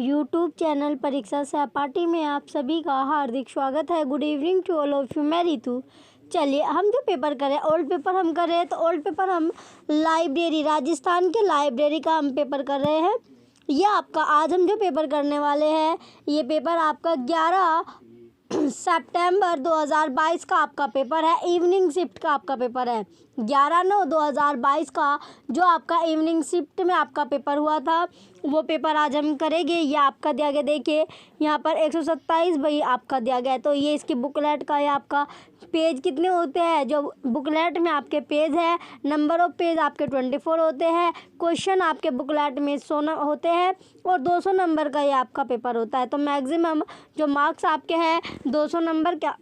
YouTube channel परीक्षा सहपाठी में आप सभी का हार्दिक स्वागत है। Good evening to all of you. मैं रितु। चलिए हम जो पेपर करें ओल्ड पेपर हम कर रहे हैं, तो ओल्ड पेपर हम लाइब्रेरी राजस्थान के लाइब्रेरी का हम पेपर कर रहे हैं। ये आपका आज हम जो पेपर करने वाले हैं, ये पेपर आपका 11 सितंबर 2022 का आपका पेपर है। इवनिंग शिफ्ट का आपका पेपर है। 11/9/2022 का जो आपका इवनिंग शिफ्ट में आपका पेपर हुआ था, वो पेपर आज हम करेंगे। ये आपका दिया गया, देखिए यहाँ पर 127 बई आपका दिया गया है। तो ये इसकी बुकलेट का है। आपका पेज कितने होते हैं, जो बुकलेट में आपके पेज है, नंबर ऑफ पेज आपके 24 होते हैं। क्वेश्चन आपके बुकलेट में 100 होते हैं और 200 नंबर का ये आपका पेपर होता है। तो मैक्सिमम जो मार्क्स आपके हैं 200 नंबर का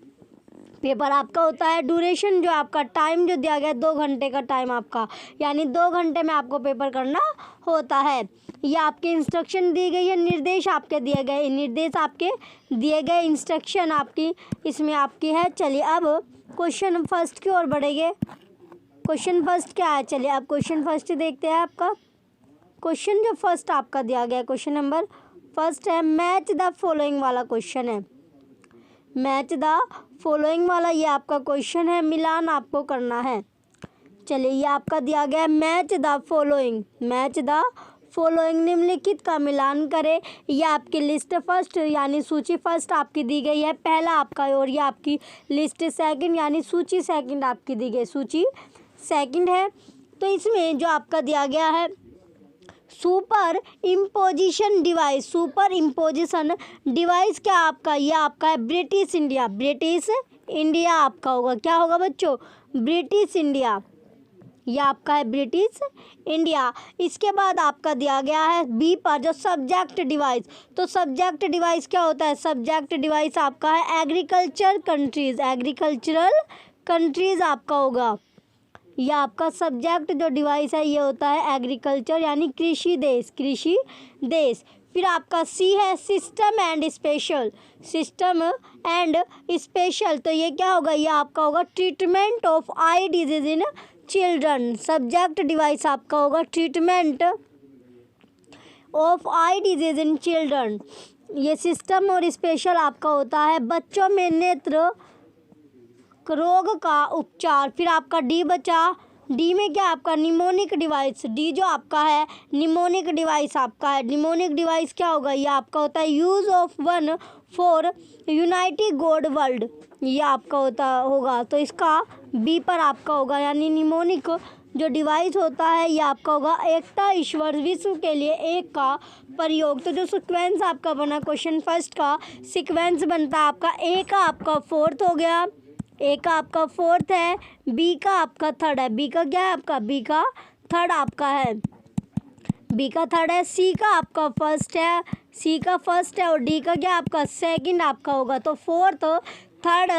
पेपर आपका होता है। ड्यूरेशन जो आपका टाइम जो दिया गया है 2 घंटे का टाइम आपका, यानी 2 घंटे में आपको पेपर करना होता है। ये आपके इंस्ट्रक्शन दी गई है, निर्देश आपके दिए गए, निर्देश आपके दिए गए, इंस्ट्रक्शन आपकी इसमें आपकी है। चलिए अब क्वेश्चन फर्स्ट की ओर बढ़ेंगे। क्वेश्चन फर्स्ट क्या है, चलिए अब क्वेश्चन फर्स्ट देखते हैं। आपका क्वेश्चन जो फर्स्ट आपका दिया गया है, क्वेश्चन नंबर फर्स्ट है, मैच द फॉलोइंग वाला क्वेश्चन है। मैच द फॉलोइंग वाला ये आपका क्वेश्चन है, मिलान आपको करना है। चलिए ये आपका दिया गया है, match the following, match the following निम्नलिखित का मिलान करें। ये आपकी लिस्ट फर्स्ट यानी सूची फर्स्ट आपकी दी गई है, पहला आपका, और ये आपकी लिस्ट सेकंड यानी सूची सेकंड आपकी दी गई, सूची सेकंड है। तो इसमें जो आपका दिया गया है super imposition device, super imposition device क्या आपका, ये आपका है ब्रिटिश इंडिया, ब्रिटिश इंडिया आपका होगा। क्या होगा बच्चों, ब्रिटिश इंडिया, ये आपका है ब्रिटिश इंडिया। इसके बाद आपका दिया गया है बी पर जो सब्जेक्ट डिवाइस, तो सब्जेक्ट डिवाइस क्या होता है, सब्जेक्ट डिवाइस आपका है एग्रीकल्चर कंट्रीज, एग्रीकल्चरल कंट्रीज आपका होगा। यह आपका सब्जेक्ट जो डिवाइस है ये होता है एग्रीकल्चर यानी कृषि देश, कृषि देश। फिर आपका सी है system and special, system and special, तो ये क्या होगा, ये आपका होगा treatment of eye disease in children. Subject device आपका होगा treatment of eye disease in children. ये सिस्टम और स्पेशल आपका होता है बच्चों में नेत्र रोग का उपचार। फिर आपका डी बचा, डी में क्या आपका निमोनिक डिवाइस, डी जो आपका है निमोनिक डिवाइस आपका है। निमोनिक डिवाइस क्या होगा, ये आपका होता है use of one for United God world, ये आपका होगा। तो इसका बी पर आपका होगा, यानी निमोनिक जो डिवाइस होता है ये आपका होगा एकता ईश्वर विश्व के लिए एक का प्रयोग। तो जो सीक्वेंस आपका बना क्वेश्चन फर्स्ट का सीक्वेंस बनता है आपका, ए का आपका फोर्थ हो गया, ए का आपका फोर्थ है, बी का आपका थर्ड है, बी का क्या है आपका, बी का थर्ड आपका है, बी का थर्ड है, सी का आपका फर्स्ट है, सी का फर्स्ट है, और डी का क्या आपका सेकंड आपका होगा। तो फोर्थ थर्ड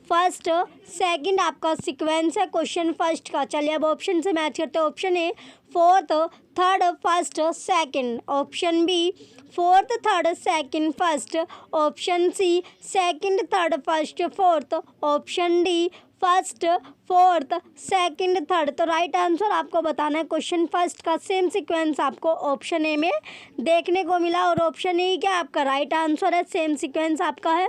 फर्स्ट सेकंड आपका सीक्वेंस है क्वेश्चन फर्स्ट का। चलिए अब ऑप्शन से मैच करते हैं। Option A fourth third first second, option B fourth third second first, option C second third first fourth, option D first fourth second third. तो right answer आपको बताना है क्वेश्चन फर्स्ट का सेम सीक्वेंस आपको option A में देखने को मिला, और ऑप्शन ए क्या आपका राइट आंसर है, सेम सीक्वेंस आपका है।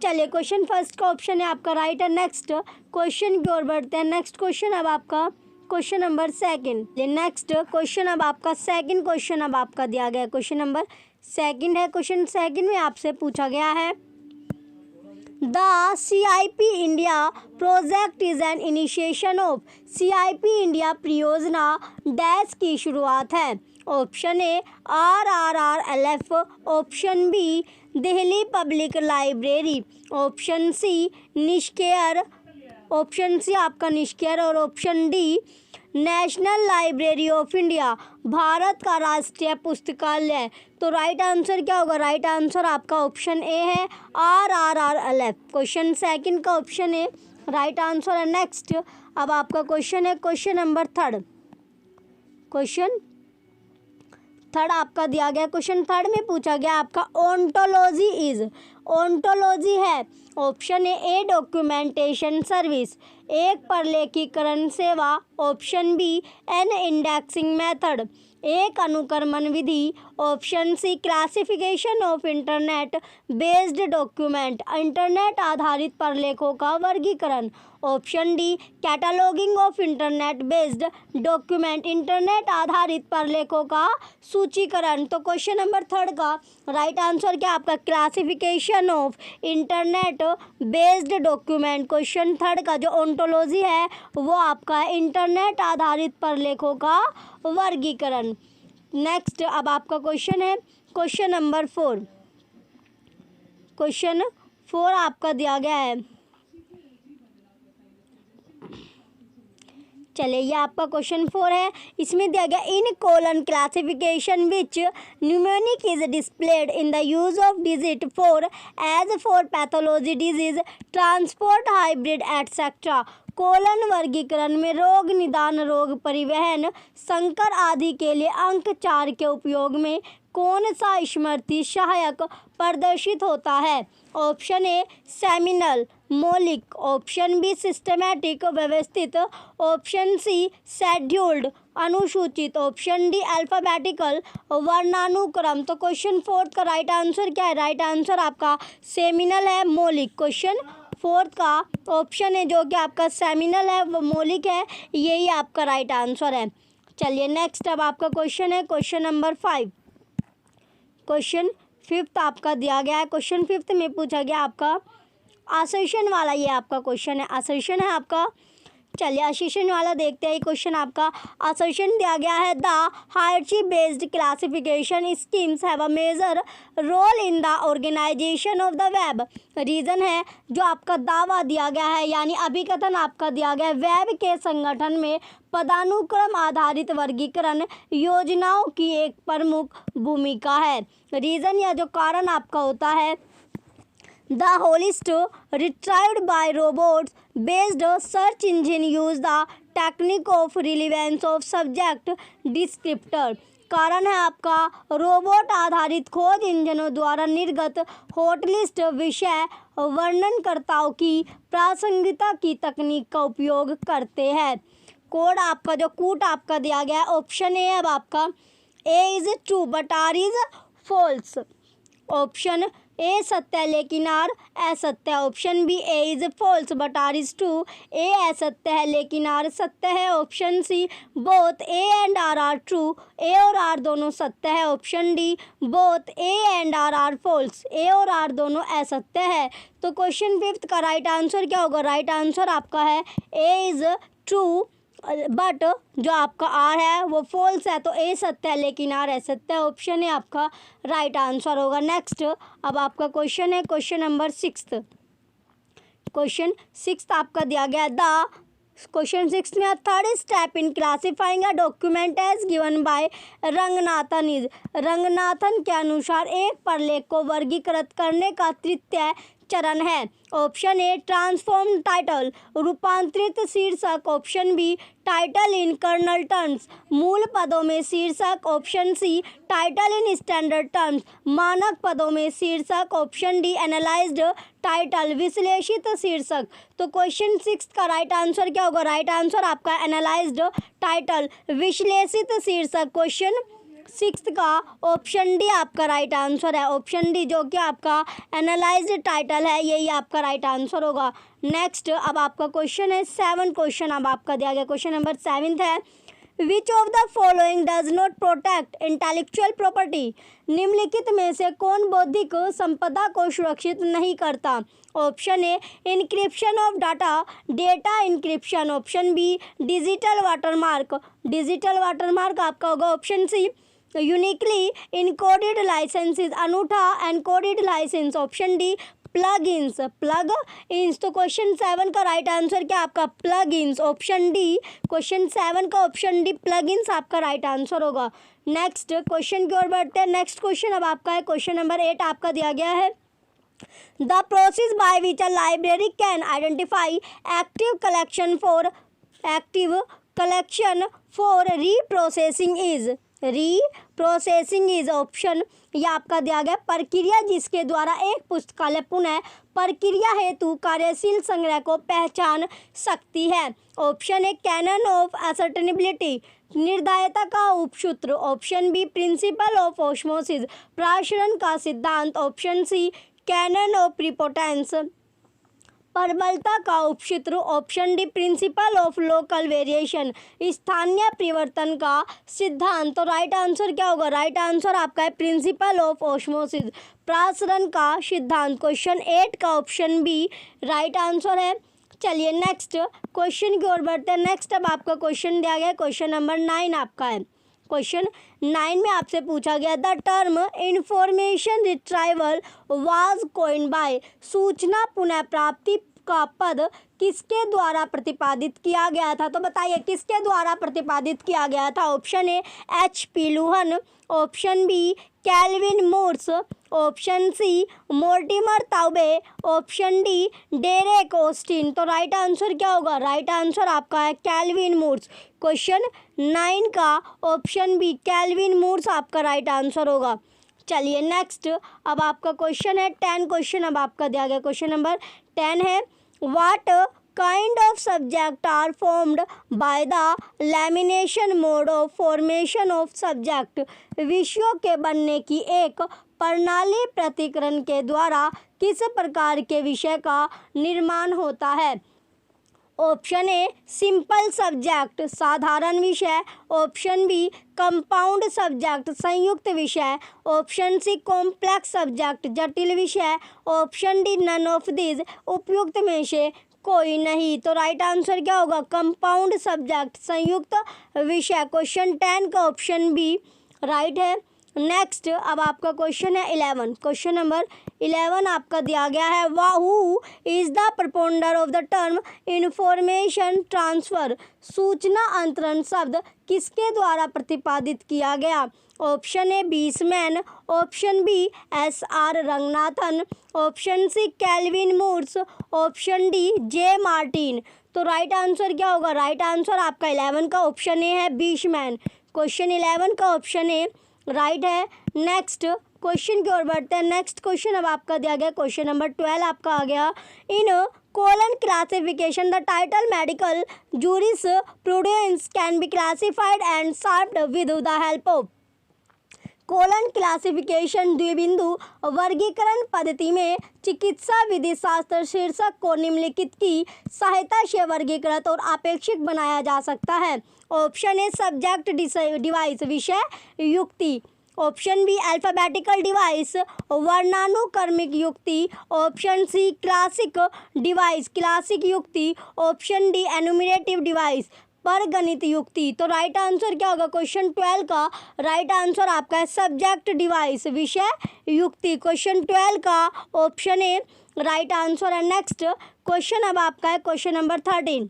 चलिए क्वेश्चन फर्स्ट का ऑप्शन है आपका राइट है। नेक्स्ट क्वेश्चन की ओर बढ़ते हैं। नेक्स्ट क्वेश्चन अब आपका question number second, next question अब आपका सेकंड क्वेश्चन अब आपका दिया गया है, क्वेश्चन नंबर सेकंड है। क्वेश्चन सेकंड में आपसे पूछा गया है the CIP India project is an initiation of, CIP India परियोजना डैश की शुरुआत है। Option A RRRLF, option B Delhi public library, option C NISCAIR, option C आपका निष्केयर, और option D national library of India, Bharat का राष्ट्रीय पुस्तकालय। तो राइट आंसर क्या होगा, राइट आंसर आपका ऑप्शन ए है RRRLF। क्वेश्चन सेकंड का ऑप्शन ए राइट आंसर है। नेक्स्ट अब आपका क्वेश्चन है question number third, question third आपका दिया गया। क्वेश्चन थर्ड में पूछा गया आपका ओंटोलॉजी इज, ओंटोलॉजी है ऑप्शन ए डॉक्यूमेंटेशन सर्विस, एक प्रलेखीकरण सेवा, option B an indexing method, एक अनुक्रमण विधि, option C classification of internet based document, internet आधारित प्रलेखों का वर्गीकरण, option D cataloguing of internet based document, internet आधारित प्रलेखों का सूचीकरण। तो क्वेश्चन नंबर 3 का राइट आंसर क्या आपका classification of internet based document. Question 3 का जो ओंटोलॉजी है वो आपका इंटरनेट आधारित प्रलेखों का वर्गीकरण। नेक्स्ट अब आपका क्वेश्चन है क्वेश्चन नंबर 4। क्वेश्चन 4 आपका दिया गया है, चलिए ये आपका क्वेश्चन 4 है। इसमें दिया गया in colon classification which mnemonic is displayed in the use of digit four as four pathology disease transport hybrid etcetera. Colon वर्गीकरण में रोग निदान, रोग परिवहन, संकर आदि के लिए अंक 4 के उपयोग में कौन सा स्मृति सहायक प्रदर्शित होता है। ऑप्शन ए सेमिनल मौलिक, ऑप्शन बी सिस्टमैटिक व्यवस्थित, ऑप्शन सी शेड्यूल्ड अनुसूचित, ऑप्शन डी अल्फाबेटिकल वर्णानुक्रम। तो क्वेश्चन 4 का राइट आंसर क्या है, राइट आंसर आपका सेमिनल है, मौलिक। क्वेश्चन 4 का ऑप्शन है जो कि आपका सेमिनल है वो मौलिक है, यही आपका राइट आंसर है। चलिए नेक्स्ट अब आपका क्वेश्चन है क्वेश्चन नंबर 5। क्वेश्चन 5 आपका दिया गया है। क्वेश्चन 5 में पूछा गया आपका असर्शन वाला, ये आपका क्वेश्चन है, असर्शन है आपका। चलिए असर्शन वाला देखते हैं। क्वेश्चन आपका असर्शन दिया गया है the hierarchy based classification schemes have a major role in the organisation of the web. Reason है जो आपका दावा दिया गया है यानी अभिकथन आपका दिया गया है, वेब के संगठन में पदानुक्रम आधारित वर्गीकरण योजनाओं की एक प्रमुख भूमिका है। रीज़न या जो कारण आपका होता है The holist retrieved by robots based search engine use the technique of relevance of subject descriptor। कारण है आपका रोबोट आधारित खोज इंजनों द्वारा निर्गत हॉटलिस्ट विषय वर्णनकर्ताओं की प्रासंगिकता की तकनीक का उपयोग करते हैं। कोड आपका जो कूट आपका दिया गया है ऑप्शन ए अब आपका A is true but R is false. Option A सत्य है लेकिन आर असत्य है। Option B A is false but R is true, A असत्य है लेकिन आर सत्य है। Option C both A and R true, A और आर दोनों सत्य है। Option D both A and R false, A और आर दोनों असत्य है। तो क्वेश्चन 5 का राइट आंसर क्या होगा, राइट आंसर आपका है ए इज ट्रू बट जो आपका आर है वो फॉल्स है, तो ए सत्य है लेकिन आर असत्य है। ऑप्शन है आपका राइट आंसर होगा। नेक्स्ट अब आपका क्वेश्चन है क्वेश्चन नंबर 6। क्वेश्चन 6 आपका दिया गया द क्वेश्चन 6 में third step in classifying a document as given by Ranganathan is. Ranganathan के अनुसार एक प्रलेख को वर्गीकृत करने का तृतीय चरण है। ऑप्शन ए ट्रांसफॉर्म टाइटल रूपांतरित शीर्षक, option B title in kernel terms मूल पदों में शीर्षक, option C title in standard terms मानक पदों में शीर्षक, ऑप्शन डी एनालाइज्ड टाइटल विश्लेषित शीर्षक। तो क्वेश्चन 6 का राइट आंसर क्या होगा, राइट आंसर आपका एनालाइज्ड टाइटल विश्लेषित शीर्षक। क्वेश्चन 6 का ऑप्शन डी आपका राइट आंसर है, ऑप्शन डी जो कि आपका एनालाइज्ड टाइटल है यही आपका राइट आंसर होगा। नेक्स्ट अब आपका क्वेश्चन है 7 क्वेश्चन अब आपका दिया गया क्वेश्चन नंबर 7 है which of the following does not protect intellectual property. निम्नलिखित में से कौन बौद्धिक संपदा को सुरक्षित नहीं करता। Option A encryption of data, data encryption, option B digital watermark, digital watermark आपका होगा। Option C uniquely encoded licenses, अनूठा encoded license, option D plug ins, plug ins. तो क्वेश्चन 7 का राइट आंसर क्या आपका प्लग इंस, ऑप्शन डी। क्वेश्चन 7 का option D plug इंस आपका राइट आंसर होगा। नेक्स्ट क्वेश्चन की ओर बढ़ते हैं। नेक्स्ट क्वेश्चन अब आपका है क्वेश्चन नंबर 8 आपका दिया गया है the process by which a library can identify active collection for reprocessing is. Reprocessing is option, यह आपका दिया गया प्रक्रिया जिसके द्वारा एक पुस्तकालय पुनः प्रक्रिया हेतु कार्यशील संग्रह को पहचान सकती है। Option A canon of ascertainability, निर्धायता का उपसूत्र। Option B principle of osmosis, प्रासरण का सिद्धांत। Option C canon of prepotence, प्रबलता का उपसूत्र। Option D principle of local variation, स्थानीय परिवर्तन का सिद्धांत। तो राइट आंसर क्या होगा? राइट आंसर आपका है प्रिंसिपल ऑफ ऑस्मोसिस, प्रासरण का सिद्धांत। क्वेश्चन 8 का ऑप्शन बी राइट आंसर है। चलिए नेक्स्ट क्वेश्चन की ओर बढ़ते हैं। नेक्स्ट अब आपका क्वेश्चन दिया गया क्वेश्चन नंबर 9 आपका है। क्वेश्चन 9 में आपसे पूछा गया the term information retrieval was coined bye, सूचना पुनः प्राप्ति का पद किसके द्वारा प्रतिपादित किया गया था? तो बताइए किसके द्वारा प्रतिपादित किया गया था? Option A HP Luhn, option B Calvin Mooers, option C Mortimer Taube, option D Derek Austin. तो राइट आंसर क्या होगा? राइट आंसर आपका है कैल्विन मोर्स। क्वेश्चन 9 का ऑप्शन बी कैल्विन मोर्स आपका राइट आंसर होगा। चलिए नेक्स्ट अब आपका क्वेश्चन है 10 क्वेश्चन अब आपका दिया गया क्वेश्चन नंबर 10 है what kind of subject are formed by the lamination mode of formation of subject, विषयों के बनने की एक प्रणाली प्रतिकरण के द्वारा किस प्रकार के विषय का निर्माण होता है? ऑप्शन ए सिंपल सब्जेक्ट, साधारण विषय। ऑप्शन बी कंपाउंड सब्जेक्ट, संयुक्त विषय। ऑप्शन सी कॉम्प्लेक्स सब्जेक्ट, जटिल विषय। Option D none of this, उपयुक्त में से कोई नहीं। तो राइट आंसर क्या होगा? कंपाउंड सब्जेक्ट, संयुक्त विषय। क्वेश्चन 10 का ऑप्शन बी राइट है। नेक्स्ट अब आपका क्वेश्चन है 11 क्वेश्चन नंबर 11 आपका दिया गया है who is the propounder of the term information transfer, सूचना अंतरण शब्द किसके द्वारा प्रतिपादित किया गया? Option A Beesman, option B SR Ranganathan, option C Calvin Mooers, option D J Martin. तो राइट आंसर क्या होगा? राइट आंसर आपका 11 का ऑप्शन ए है बीसमैन। क्वेश्चन 11 का ऑप्शन ए राइट है। नेक्स्ट क्वेश्चन की ओर बढ़ते हैं। नेक्स्ट क्वेश्चन अब आपका दिया गया क्वेश्चन नंबर 12 आपका आ गया in colon classification the title medical jurisprudence can be classified and sorted with the help of. Colon classification द्विबिंदु वर्गीकरण पद्धति में चिकित्सा विधि शास्त्र शीर्षक को निम्नलिखित की सहायता से वर्गीकृत और आपेक्षिक बनाया जा सकता है। ऑप्शन ए सब्जेक्ट डिवाइस, विषय युक्ति। ऑप्शन बी अल्फाबेटिकल डिवाइस, वर्णानुक्रमिक युक्ति। Option C classic device, classic युक्ति। ऑप्शन डी एनुमरेटिव डिवाइस, पर गणित युक्ति। तो राइट आंसर क्या होगा? क्वेश्चन 12 का राइट आंसर आपका है सब्जेक्ट डिवाइस, विषय युक्ति। क्वेश्चन 12 का ऑप्शन ए राइट आंसर है। नेक्स्ट क्वेश्चन अब आपका है क्वेश्चन नंबर 13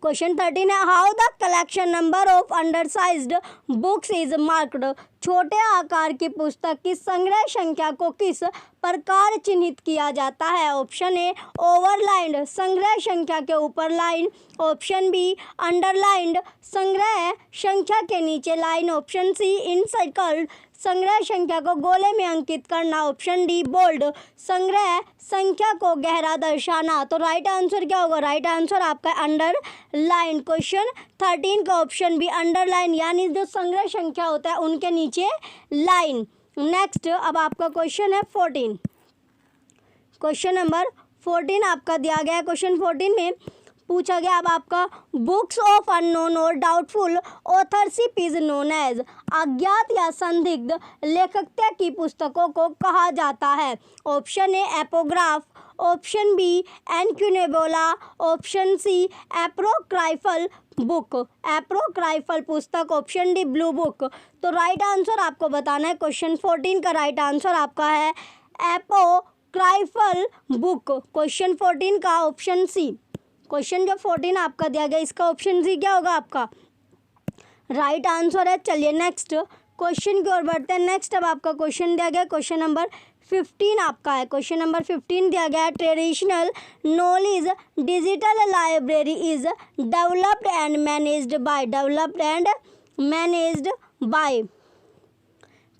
क्वेश्चन 13 है how the collection number of undersized books is marked, छोटे आकार की पुस्तक की संग्रह संख्या को किस प्रकार चिन्हित किया जाता है? ऑप्शन ए ओवरलाइंड, संग्रह संख्या के ऊपर लाइन। ऑप्शन बी अंडरलाइंड, संग्रह संख्या के नीचे लाइन। ऑप्शन सी इनसर्कल्ड, संग्रह संख्या को गोले में अंकित करना। ऑप्शन डी बोल्ड, संग्रह संख्या को गहरा दर्शाना। तो राइट आंसर क्या होगा? राइट आंसर आपका अंडरलाइन। क्वेश्चन 13 का ऑप्शन बी अंडरलाइन, यानी जो संग्रह संख्या होता है उनके नीचे लाइन। नेक्स्ट अब आपका क्वेश्चन है 14 क्वेश्चन नंबर 14 आपका दिया गया है। क्वेश्चन 14 में पूछा गया अब आपका बुक्स ऑफ अननोन और doubtful authorship is known as, अज्ञात या संदिग्ध लेखकता की पुस्तकों को कहा जाता है। Option A apograph, option B incunabula, option C apocryphal book, apocryphal पुस्तक। Option D blue book. तो राइट आंसर आपको बताना है। क्वेश्चन 14 का राइट आंसर आपका है एपोक्राइफल बुक। क्वेश्चन 14 का ऑप्शन सी। क्वेश्चन जो 14 आपका दिया गया इसका ऑप्शन सी क्या होगा आपका? राइट आंसर है। चलिए नेक्स्ट क्वेश्चन की ओर बढ़ते हैं। नेक्स्ट अब आपका क्वेश्चन दिया गया क्वेश्चन नंबर 15 आपका है। क्वेश्चन नंबर 15 दिया गया है traditional knowledge digital library is developed and managed by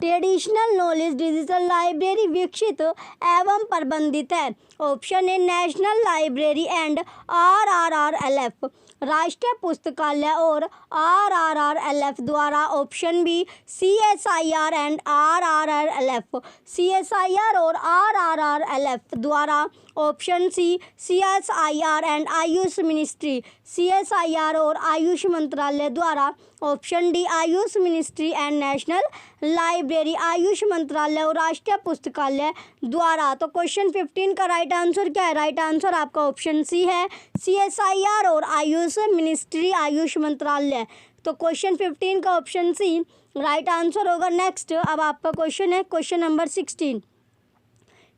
traditional knowledge digital library विकसित एवं प्रबंधित है। Option A national library and RRRLF राष्ट्रीय पुस्तकालय और RRRLF द्वारा। Option B CSIR and RRRLF CSIR और RRRLF द्वारा। Option C CSIR and Ayush ministry CSIR और आयुष मंत्रालय द्वारा। Option D Ayush ministry and national library Ayush मंत्रालय और राष्ट्रीय पुस्तकालय द्वारा। तो क्वेश्चन 15 का राइट आंसर क्या है? राइट आंसर आपका ऑप्शन सी है, CSIR और आयुष मिनिस्ट्री आयुष मंत्रालय। तो क्वेश्चन 15 का ऑप्शन सी राइट आंसर होगा। नेक्स्ट अब आपका क्वेश्चन है क्वेश्चन नंबर 16।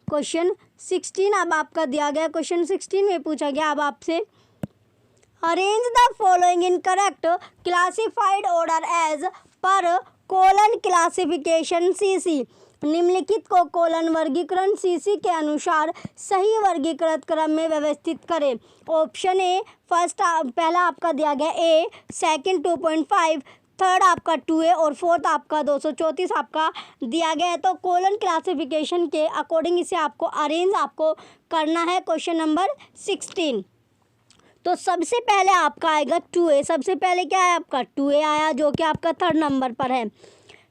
क्वेश्चन 16 अब आपका दिया गया। क्वेश्चन 16 में पूछा गया अब आपसे, arrange the following in correct classified order as per colon classification CC। निम्नलिखित को कोलन वर्गीकरण CC के अनुसार सही वर्गीकृत क्रम में व्यवस्थित करें। ऑप्शन ए फर्स्ट पहला आपका दिया गया ए, सेकंड 2.5, थर्ड आपका 2A और फोर्थ आपका 234 आपका दिया गया है। तो कोलन क्लासिफिकेशन के अकॉर्डिंग इसे आपको अरेंज आपको करना है। Question number 16। तो सबसे पहले आपका आएगा 2A। सबसे पहले क्या है आपका 2A आया जो कि आपका थर्ड नंबर पर है।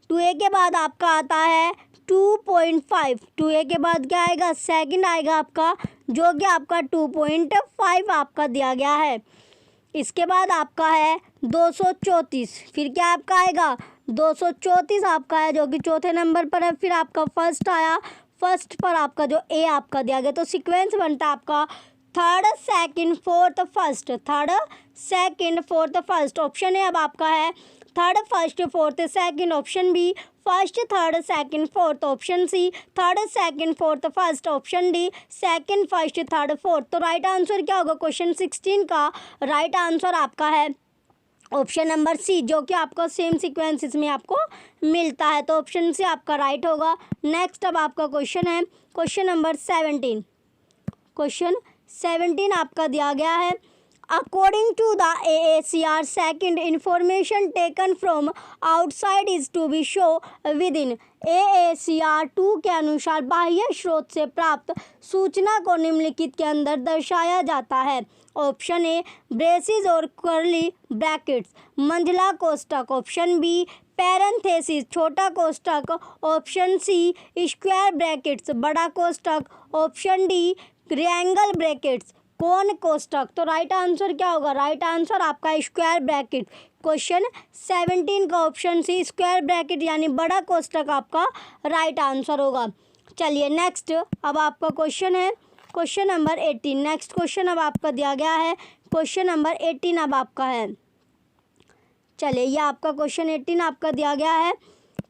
2A के बाद आपका आता है 2.5। 2A के बाद क्या आएगा? सेकंड आएगा आपका जो कि आपका 2.5 आपका दिया गया है। इसके बाद आपका है 234। फिर क्या आपका आएगा 234 आपका है जो कि चौथे नंबर पर है। फिर आपका फर्स्ट आया, फर्स्ट पर आपका जो ए आपका दिया गया। तो सीक्वेंस बनता है आपका third second fourth first, third second fourth first. Option है अब आपका है third first fourth second. Option B first third second fourth. Option C third second fourth first. Option D second first third fourth. तो right answer क्या होगा? Question 16 का right answer आपका है ऑप्शन नंबर सी, जो कि आपका सेम सीक्वेंस इसमें आपको मिलता है। तो ऑप्शन सी आपका राइट होगा। नेक्स्ट अब आपका क्वेश्चन है क्वेश्चन नंबर 17। क्वेश्चन 17 आपका दिया गया है, according to the AACR second information taken from outside is to be show with in. AACR 2 के अनुसार बाह्य स्रोत से प्राप्त सूचना को निम्नलिखित के अंदर दर्शाया जाता है। ऑप्शन ए ब्रेसिस और कर्ली ब्रैकेट्स, मंझला कोष्टक। ऑप्शन बी पैरेंथेसिस, छोटा कोष्टक। ऑप्शन सी स्क्वायर ब्रैकेट्स, बड़ा कोष्टक। ऑप्शन डी ट्रायंगल ब्रैकेट्स, कोण कोष्टक। तो राइट आंसर क्या होगा? राइट आंसर आपका स्क्वायर ब्रैकेट। क्वेश्चन 17 का ऑप्शन सी स्क्वायर ब्रैकेट यानी बड़ा कोष्टक आपका राइट आंसर होगा। चलिए नेक्स्ट अब आपका क्वेश्चन है क्वेश्चन नंबर 18। नेक्स्ट क्वेश्चन अब आपका दिया गया है क्वेश्चन नंबर 18 अब आपका है। चलिए ये आपका क्वेश्चन 18 आपका दिया गया है।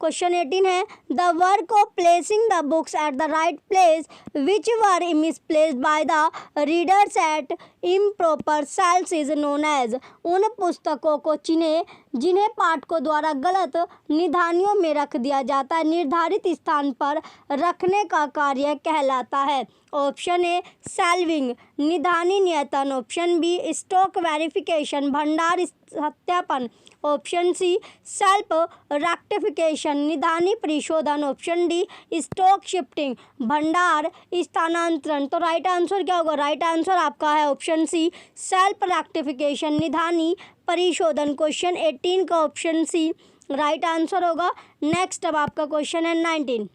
क्वेश्चन 18 है, the work of placing the books at the right place which were misplaced by the readers at improper cells is known as. उन पुस्तकों को जिन्हें पाठकों द्वारा गलत निधानियों में रख दिया जाता है, निर्धारित स्थान पर रखने का कार्य कहलाता है। ऑप्शन ए सेल्विंग, निधानी नियतन। ऑप्शन बी स्टॉक वेरिफिकेशन, भंडार सत्यापन। ऑप्शन सी सेल्फ रेक्टिफिकेशन, निधानी परिशोधन। ऑप्शन डी स्टॉक शिफ्टिंग, भंडार स्थानांतरण। तो राइट आंसर क्या होगा? राइट आंसर आपका है ऑप्शन सी सेल्फ रेक्टिफिकेशन, निधानी परिशोधन। क्वेश्चन 18 का ऑप्शन सी राइट आंसर होगा। नेक्स्ट अब आपका क्वेश्चन है 19।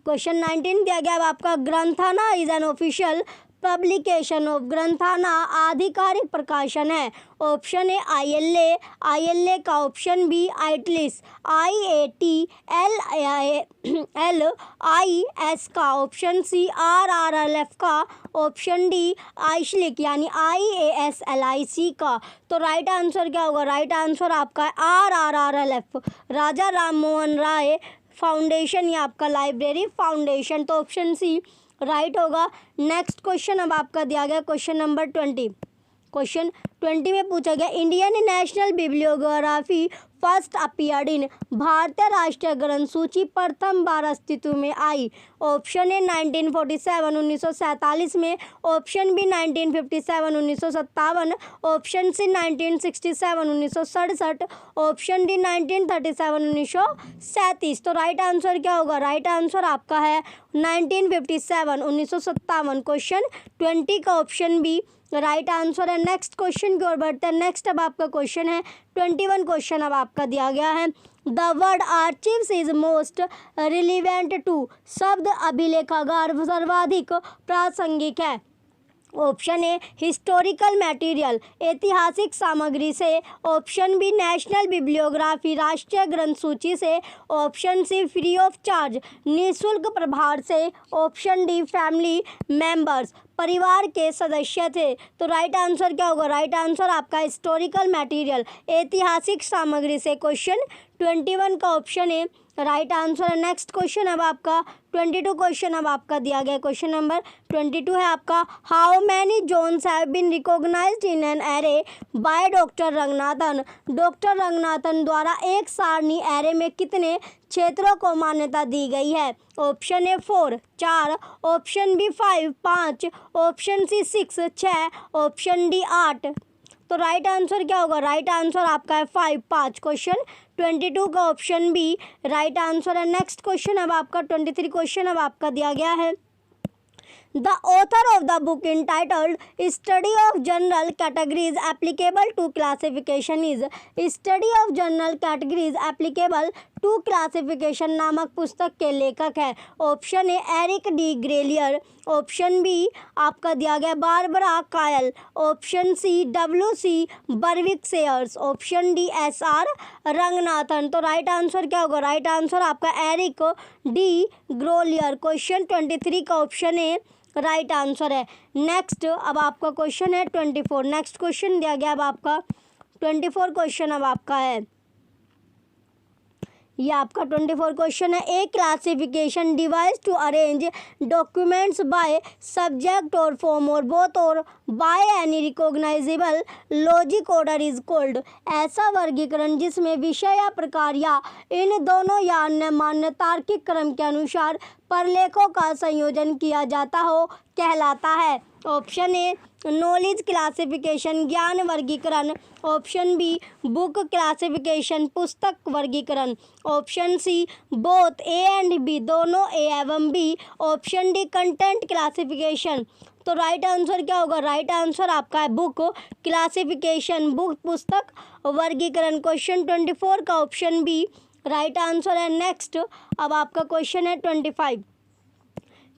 क्वेश्चन 19 दिया गया अब आपका, Granthana is an official publication of. Granthana आधिकारिक प्रकाशन है। ऑप्शन ए ILA का। ऑप्शन बी आइटलिस, IATLIS का। ऑप्शन सी RRLF का। ऑप्शन डी आइशलिक यानी IASLIC का। तो राइट आंसर क्या होगा? राइट आंसर आपका है RRLF, राजा राम मोहन राय फाउंडेशन या आपका लाइब्रेरी फाउंडेशन। तो ऑप्शन सी राइट होगा। नेक्स्ट क्वेश्चन अब आपका दिया गया क्वेश्चन नंबर 20। क्वेश्चन 20 में पूछा गया Indian national bibliography first appeared in, भारतीय राष्ट्रीय ग्रंथ सूची प्रथम बार अस्तित्व में आई। ऑप्शन ए 1947 1947 में, option B 1957 1957, option C 1967 1967, option D 1937 1937। तो राइट आंसर क्या होगा? राइट आंसर आपका है 1957 1957। क्वेश्चन 20 का ऑप्शन बी राइट आंसर है। नेक्स्ट क्वेश्चन की ओर बढ़ते हैं। नेक्स्ट अब आपका क्वेश्चन है 21 क्वेश्चन अब आपका दिया गया है। The word archives is most relevant to, शब्द अभिलेखागार सर्वाधिक प्रासंगिक है। ऑप्शन ए हिस्टोरिकल मटेरियल, ऐतिहासिक सामग्री से, ऑप्शन बी नेशनल बिब्लियोग्राफी, राष्ट्रीय ग्रंथ सूची से, option C free of charge, निःशुल्क प्रभार से, ऑप्शन डी फैमिली मेंबर्स, परिवार के सदस्य थे। तो राइट आंसर क्या होगा? राइट आंसर आपका हिस्टोरिकल मटेरियल, ऐतिहासिक सामग्री से। क्वेश्चन 21 का ऑप्शन है राइट आंसर है। नेक्स्ट क्वेश्चन अब आपका 22 क्वेश्चन अब आपका दिया गया। क्वेश्चन नंबर 22 है आपका, how many zones have been recognised in an array by doctor Ranganathan. Doctor Ranganathan द्वारा एक सारणी एरे में कितने क्षेत्रों को मान्यता दी गई है? Option A 4 4, option B 5 5, option C 6 6, option D 8। तो राइट आंसर क्या होगा? राइट आंसर आपका है 5 5। क्वेश्चन 22 का ऑप्शन बी राइट आंसर है। नेक्स्ट क्वेश्चन अब आपका 23 क्वेश्चन अब आपका दिया गया है। The author of the book entitled Study of General Categories Applicable to Classification is, Study of General Categories Applicable to Classification नामक पुस्तक के लेखक है। Option A Eric de Grolier, option B आपका दिया गया Barbara Kyle, option C WC Berwick Sayers, option D SR Ranganathan. तो right answer क्या होगा? राइट आंसर आपका एरिक डी ग्रोलियर। क्वेश्चन 23 का ऑप्शन ए राइट आंसर है। नेक्स्ट अब आपका क्वेश्चन है 24। नेक्स्ट क्वेश्चन दिया गया अब आपका 24 क्वेश्चन अब आपका है, ये आपका 24 क्वेश्चन है। A classification device to arrange documents by subject और फॉर्म और बोथ और by any recognizable logic order is called. ऐसा वर्गीकरण जिसमें विषय या प्रकार या इन दोनों या अन्य मान्य तार्किक क्रम के अनुसार प्रलेखों का संयोजन किया जाता हो कहलाता है। ऑप्शन ए नॉलेज क्लासिफिकेशन, ज्ञान वर्गीकरण, ऑप्शन बी बुक क्लासिफिकेशन, पुस्तक वर्गीकरण, option C both A and B, दोनों ए एवं B, option D content classification. तो राइट आंसर क्या होगा? राइट आंसर आपका है बुक क्लासिफिकेशन, बुक पुस्तक वर्गीकरण। क्वेश्चन 24 का ऑप्शन बी राइट आंसर है। नेक्स्ट अब आपका क्वेश्चन है 25।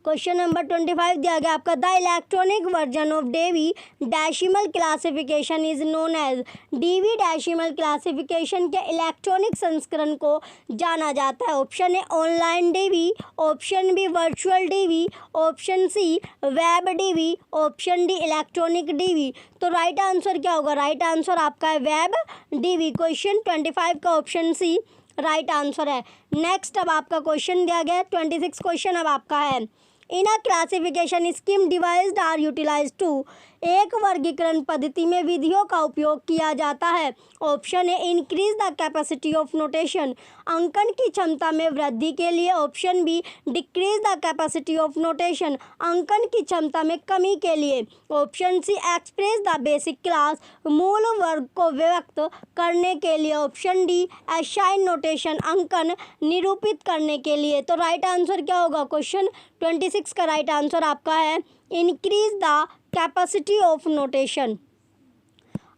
क्वेश्चन नंबर 25 दिया गया आपका, the electronic version of Dewey decimal classification is known as. Dewey decimal classification के इलेक्ट्रॉनिक संस्करण को जाना जाता है। Option A online Dewey, option B virtual Dewey, option C web Dewey, option D electronic Dewey. तो राइट आंसर क्या होगा? Right answer आपका है वेब डीवी। क्वेश्चन 25 का ऑप्शन सी राइट आंसर है। नेक्स्ट अब आपका क्वेश्चन दिया गया 26 क्वेश्चन अब आपका है, in a classification scheme devised are utilize to. एक वर्गीकरण पद्धति में विधियों का उपयोग किया जाता है। Option A increase the capacity of notation, अंकन की क्षमता में वृद्धि के लिए, option B decrease the capacity of notation, अंकन की क्षमता में कमी के लिए, option C express the basic class, मूल वर्ग को व्यक्त करने के लिए, ऑप्शन डी असाइन नोटेशन, अंकन निरूपित करने के लिए। तो राइट आंसर क्या होगा? क्वेश्चन 26 का राइट आंसर आपका है increase the capacity of notation,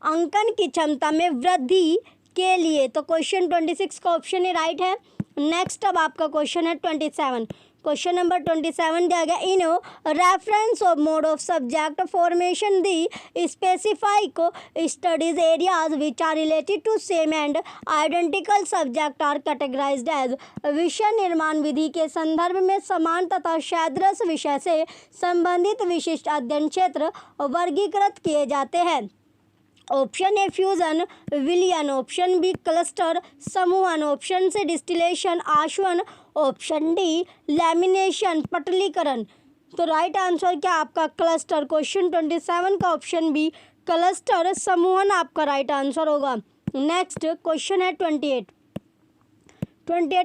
अंकन की क्षमता में वृद्धि के लिए। तो क्वेश्चन 26 का ऑप्शन ए राइट है। नेक्स्ट अब आपका क्वेश्चन है 27। क्वेश्चन नंबर 27 दिया गया, in reference of mode of subject formation the specific studies areas which are related to same and identical subject are categorized as. विषय निर्माण विधि के संदर्भ में समान तथा सदृश विषय से संबंधित विशिष्ट अध्ययन क्षेत्र वर्गीकृत किए जाते हैं। ऑप्शन ए फ्यूजन विलियन, ऑप्शन बी क्लस्टर समूहन, ऑप्शन सी डिस्टिलेशन आशवन, ऑप्शन डी लैमिनेशन पटलीकरण। तो राइट आंसर क्या आपका क्लस्टर। क्वेश्चन 27 का ऑप्शन बी क्लस्टर समूहन आपका राइट आंसर होगा। नेक्स्ट क्वेश्चन है 28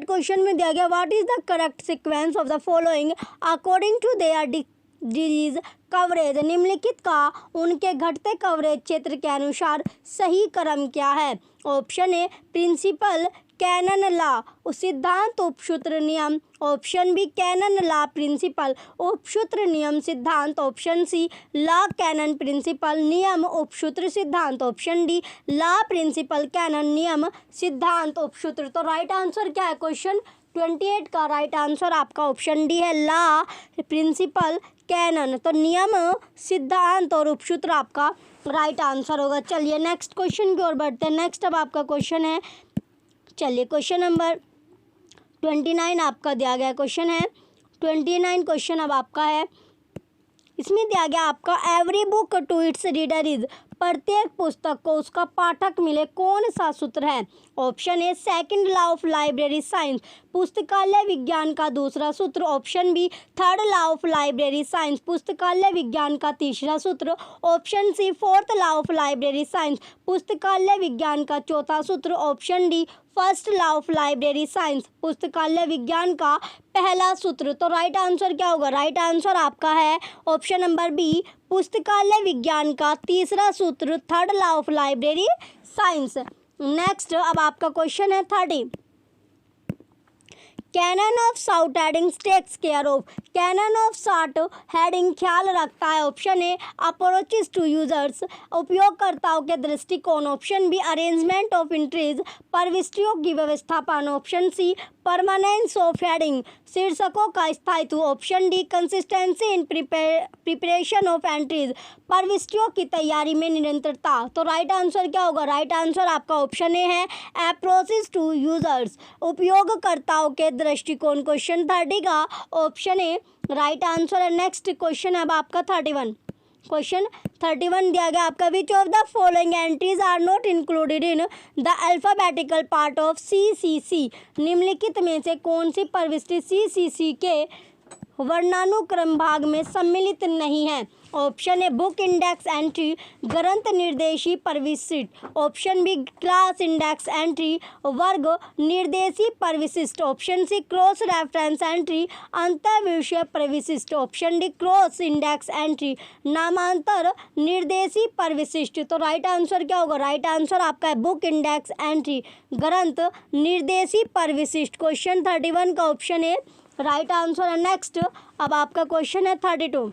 क्वेश्चन में दिया गया what is the correct sequence of the following according to their disease coverage. निम्नलिखित का उनके घटते कवरेज क्षेत्र के अनुसार सही क्रम क्या है। Option A principle canon law सिद्धांत उपसूत्र नियम, option B canon law principle उपसूत्र नियम सिद्धांत, option C law canon principle नियम उपसूत्र सिद्धांत, option D law principle canon नियम सिद्धांत उपसूत्र। तो राइट आंसर क्या है क्वेश्चन 28 का राइट आंसर आपका ऑप्शन डी है लॉ प्रिंसिपल कैनन। तो नियम सिद्धांत और उपसूत्र आपका राइट आंसर होगा। चलिए नेक्स्ट क्वेश्चन की ओर बढ़ते हैं। नेक्स्ट अब आपका क्वेश्चन है, चलिए क्वेश्चन नंबर 29 आपका दिया गया क्वेश्चन है। 29 क्वेश्चन अब आपका है, इसमें दिया गया आपका every book to its reader is प्रत्येक पुस्तक को उसका पाठक मिले कौन सा सूत्र है। Option A second law of library science पुस्तकालय विज्ञान का दूसरा सूत्र, option B third law of library science पुस्तकालय विज्ञान का तीसरा सूत्र, option C fourth law of library science पुस्तकालय विज्ञान का चौथा सूत्र, option D first law of library science पुस्तकालय विज्ञान का पहला सूत्र। तो राइट आंसर क्या होगा, राइट आंसर आपका है ऑप्शन नंबर बी पुस्तकालय विज्ञान का तीसरा सूत्र third law of library science. Next अब आपका क्वेश्चन है 30 canon of sought heading takes care of canon of sought heading ख्याल रखता है। Option A approaches to users उपयोगकर्ताओं के दृष्टिकोण, option B arrangement of entries प्रविष्टियों की व्यवस्थापन, option C permanence of heading शीर्षकों का स्थायित्व, option D consistency in preparation of entries प्रविष्टियों की तैयारी में निरंतरता। तो राइट आंसर क्या होगा, राइट आंसर आपका ऑप्शन ए है अप्रोचेस टू यूजर्स उपयोगकर्ताओं के दृष्टिकोण। क्वेश्चन 30 का ऑप्शन ए राइट आंसर है। नेक्स्ट क्वेश्चन अब आपका 31 क्वेश्चन 31 दिया गया आपका which of the following entries are not included in the alphabetical part of CCC। निम्नलिखित में से कौन सी प्रविष्टि CCC के वर्णानुक्रम भाग में सम्मिलित नहीं है। Option A book index entry ग्रंथ निर्देशी प्रविष्टि, option B class index entry वर्ग निर्देशी प्रविष्टि, option C cross reference entry अंतर्विषय प्रविष्टि, option D cross index entry नामांतर निर्देशी प्रविष्टि। तो राइट आंसर क्या होगा, राइट आंसर आपका है बुक इंडेक्स एंट्री ग्रंथ निर्देशी प्रविष्टि। क्वेश्चन 31 का ऑप्शन ए राइट आंसर है। नेक्स्ट अब आपका क्वेश्चन है 32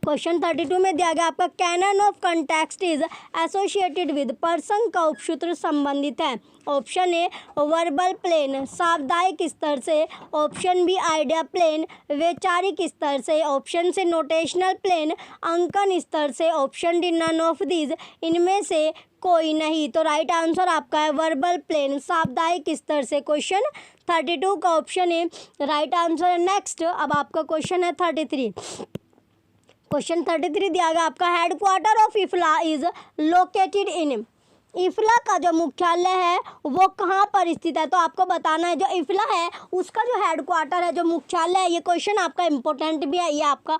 क्वेश्चन 32 में दिया गया आपका cannon of context is associated with प्रसंग का उपसूत्र संबंधित है। ऑप्शन ए वर्बल प्लेन साप्ताहिक स्तर से, ऑप्शन बी आइडिया प्लेन वैचारिक स्तर से, ऑप्शन से नोटेशनल प्लेन अंकन स्तर से, option D none of these इनमें से कोई नहीं। तो राइट आंसर आपका है वर्बल प्लेन साप्ताहिक स्तर से। क्वेश्चन 32 का ऑप्शन ए राइट आंसर है। नेक्स्ट अब आपका क्वेश्चन है 33 क्वेश्चन 33 दिया गया आपका headquarter of IFLA is located in IFLA का जो मुख्यालय है वो कहाँ पर स्थित है। तो आपको बताना है जो इफ्ला है उसका जो हेडक्वार्टर है जो मुख्यालय है। ये क्वेश्चन आपका इम्पोर्टेंट भी है, ये आपका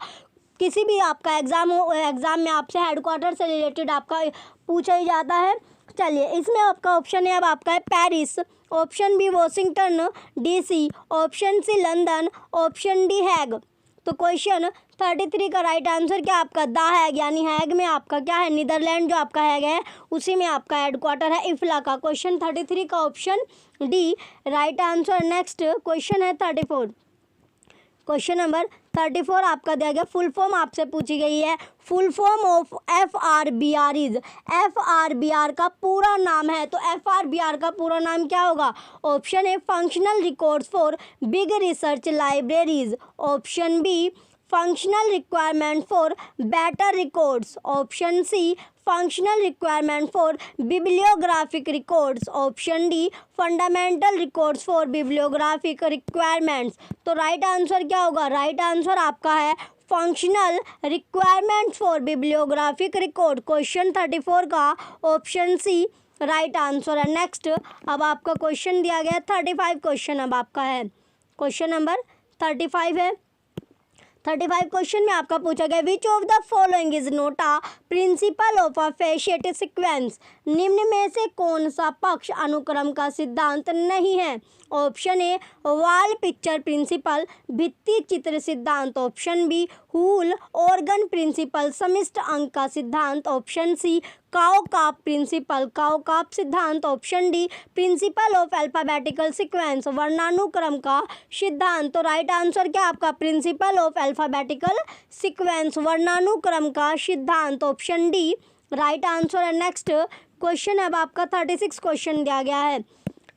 किसी भी आपका एग्जाम हो एग्जाम में आपसे हेडक्वार्टर से रिलेटेड आपका पूछा ही जाता है। चलिए इसमें आपका ऑप्शन है अब आपका है Paris, option B Washington DC, option C London, option D Hague. तो क्वेश्चन 33 का राइट आंसर क्या आपका द हैग, यानी हैग में आपका क्या है नीदरलैंड जो आपका हैग है उसी में आपका हेडक्वार्टर है इफ्ला का। क्वेश्चन 33 का option D right answer. Next question है 34 क्वेश्चन नंबर 34 आपका दिया गया फुल फॉर्म आपसे पूछी गई है। Full form of FRBR is FRBR का पूरा नाम है। तो FRBR का पूरा नाम क्या होगा। Option A functional records for big research libraries, option B functional requirement for better records, option C functional requirement for bibliographic records, option D fundamental records for bibliographic requirements. तो राइट आंसर क्या होगा, right answer आपका है functional requirement for bibliographic record. Question 34 का option C right answer है। Next अब आपका question दिया गया 35 क्वेश्चन अब आपका है क्वेश्चन नंबर 35 है। 35 क्वेश्चन में आपका पूछा गया which of the following is not a principle of a facet sequence, निम्न में से कौन सा पक्ष अनुक्रम का सिद्धांत नहीं है। Option A wall picture principle, भित्ति चित्र सिद्धांत। Option B whole organ principle, समिष्ट अंक का सिद्धांत। Option C cow calf principle, cow calf सिद्धांत। Option D principle of alphabetical sequence, वर्णानुक्रम का सिद्धांत। तो राइट आंसर क्या आपका प्रिंसिपल ऑफ अल्फाबेटिकल सीक्वेंस, वर्णानुक्रम का सिद्धांत। ऑप्शन डी राइट आंसर है। नेक्स्ट क्वेश्चन अब आपका 36 क्वेश्चन दिया गया है।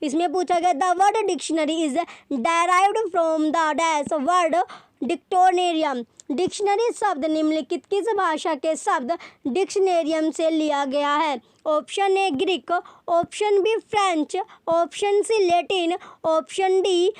इसमें पूछा गया the word dictionary is derived from the dash word dictionarium, dictionary शब्द निम्नलिखित किस भाषा के शब्द डिक्शनेरियम से लिया गया है। Option A Greek, option B French, option C Latin, option D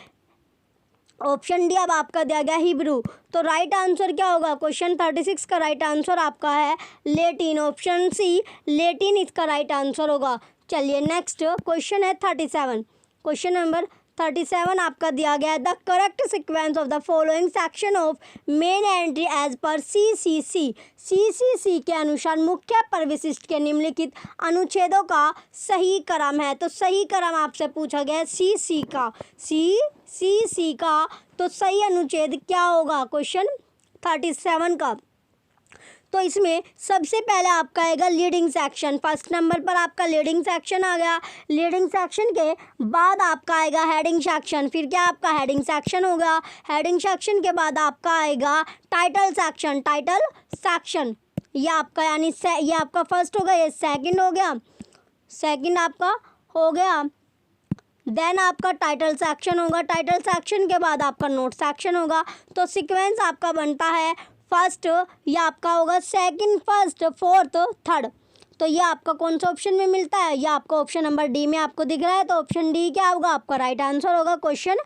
अब आपका दिया गया हिब्रू। तो राइट आंसर क्या होगा क्वेश्चन 36 का राइट आंसर आपका है लैटिन। ऑप्शन सी लैटिन इसका राइट आंसर होगा। चलिए नेक्स्ट क्वेश्चन है 37। क्वेश्चन नंबर 37 आपका दिया गया है the correct sequence of the following section of main entry as per CCC के अनुसार मुख्य परिशिष्ट के निम्नलिखित अनुच्छेदों का सही क्रम है। तो सही क्रम आपसे पूछा गया है सीसी का तो सही अनुच्छेद क्या होगा क्वेश्चन 37 का। तो इसमें सबसे पहले आपका आएगा लीडिंग सेक्शन, फर्स्ट नंबर पर आपका लीडिंग सेक्शन आ गया। लीडिंग सेक्शन के बाद आपका आएगा हेडिंग सेक्शन, फिर क्या आपका हेडिंग सेक्शन होगा। हेडिंग सेक्शन के बाद आपका आएगा टाइटल सेक्शन, ये आपका यानी ये आपका फर्स्ट होगा, ये सेकंड हो गया, सेकंड आपका हो गया। देन आपका टाइटल सेक्शन होगा, टाइटल सेक्शन के बाद आपका नोट सेक्शन होगा। तो सीक्वेंस आपका बनता है फर्स्ट, ये आपका होगा सेकंड, फर्स्ट, फोर्थ, थर्ड। तो ये आपका कौन सा ऑप्शन में मिलता है, ये आपका ऑप्शन नंबर डी में आपको दिख रहा है। तो ऑप्शन डी क्या होगा आपका राइट आंसर होगा क्वेश्चन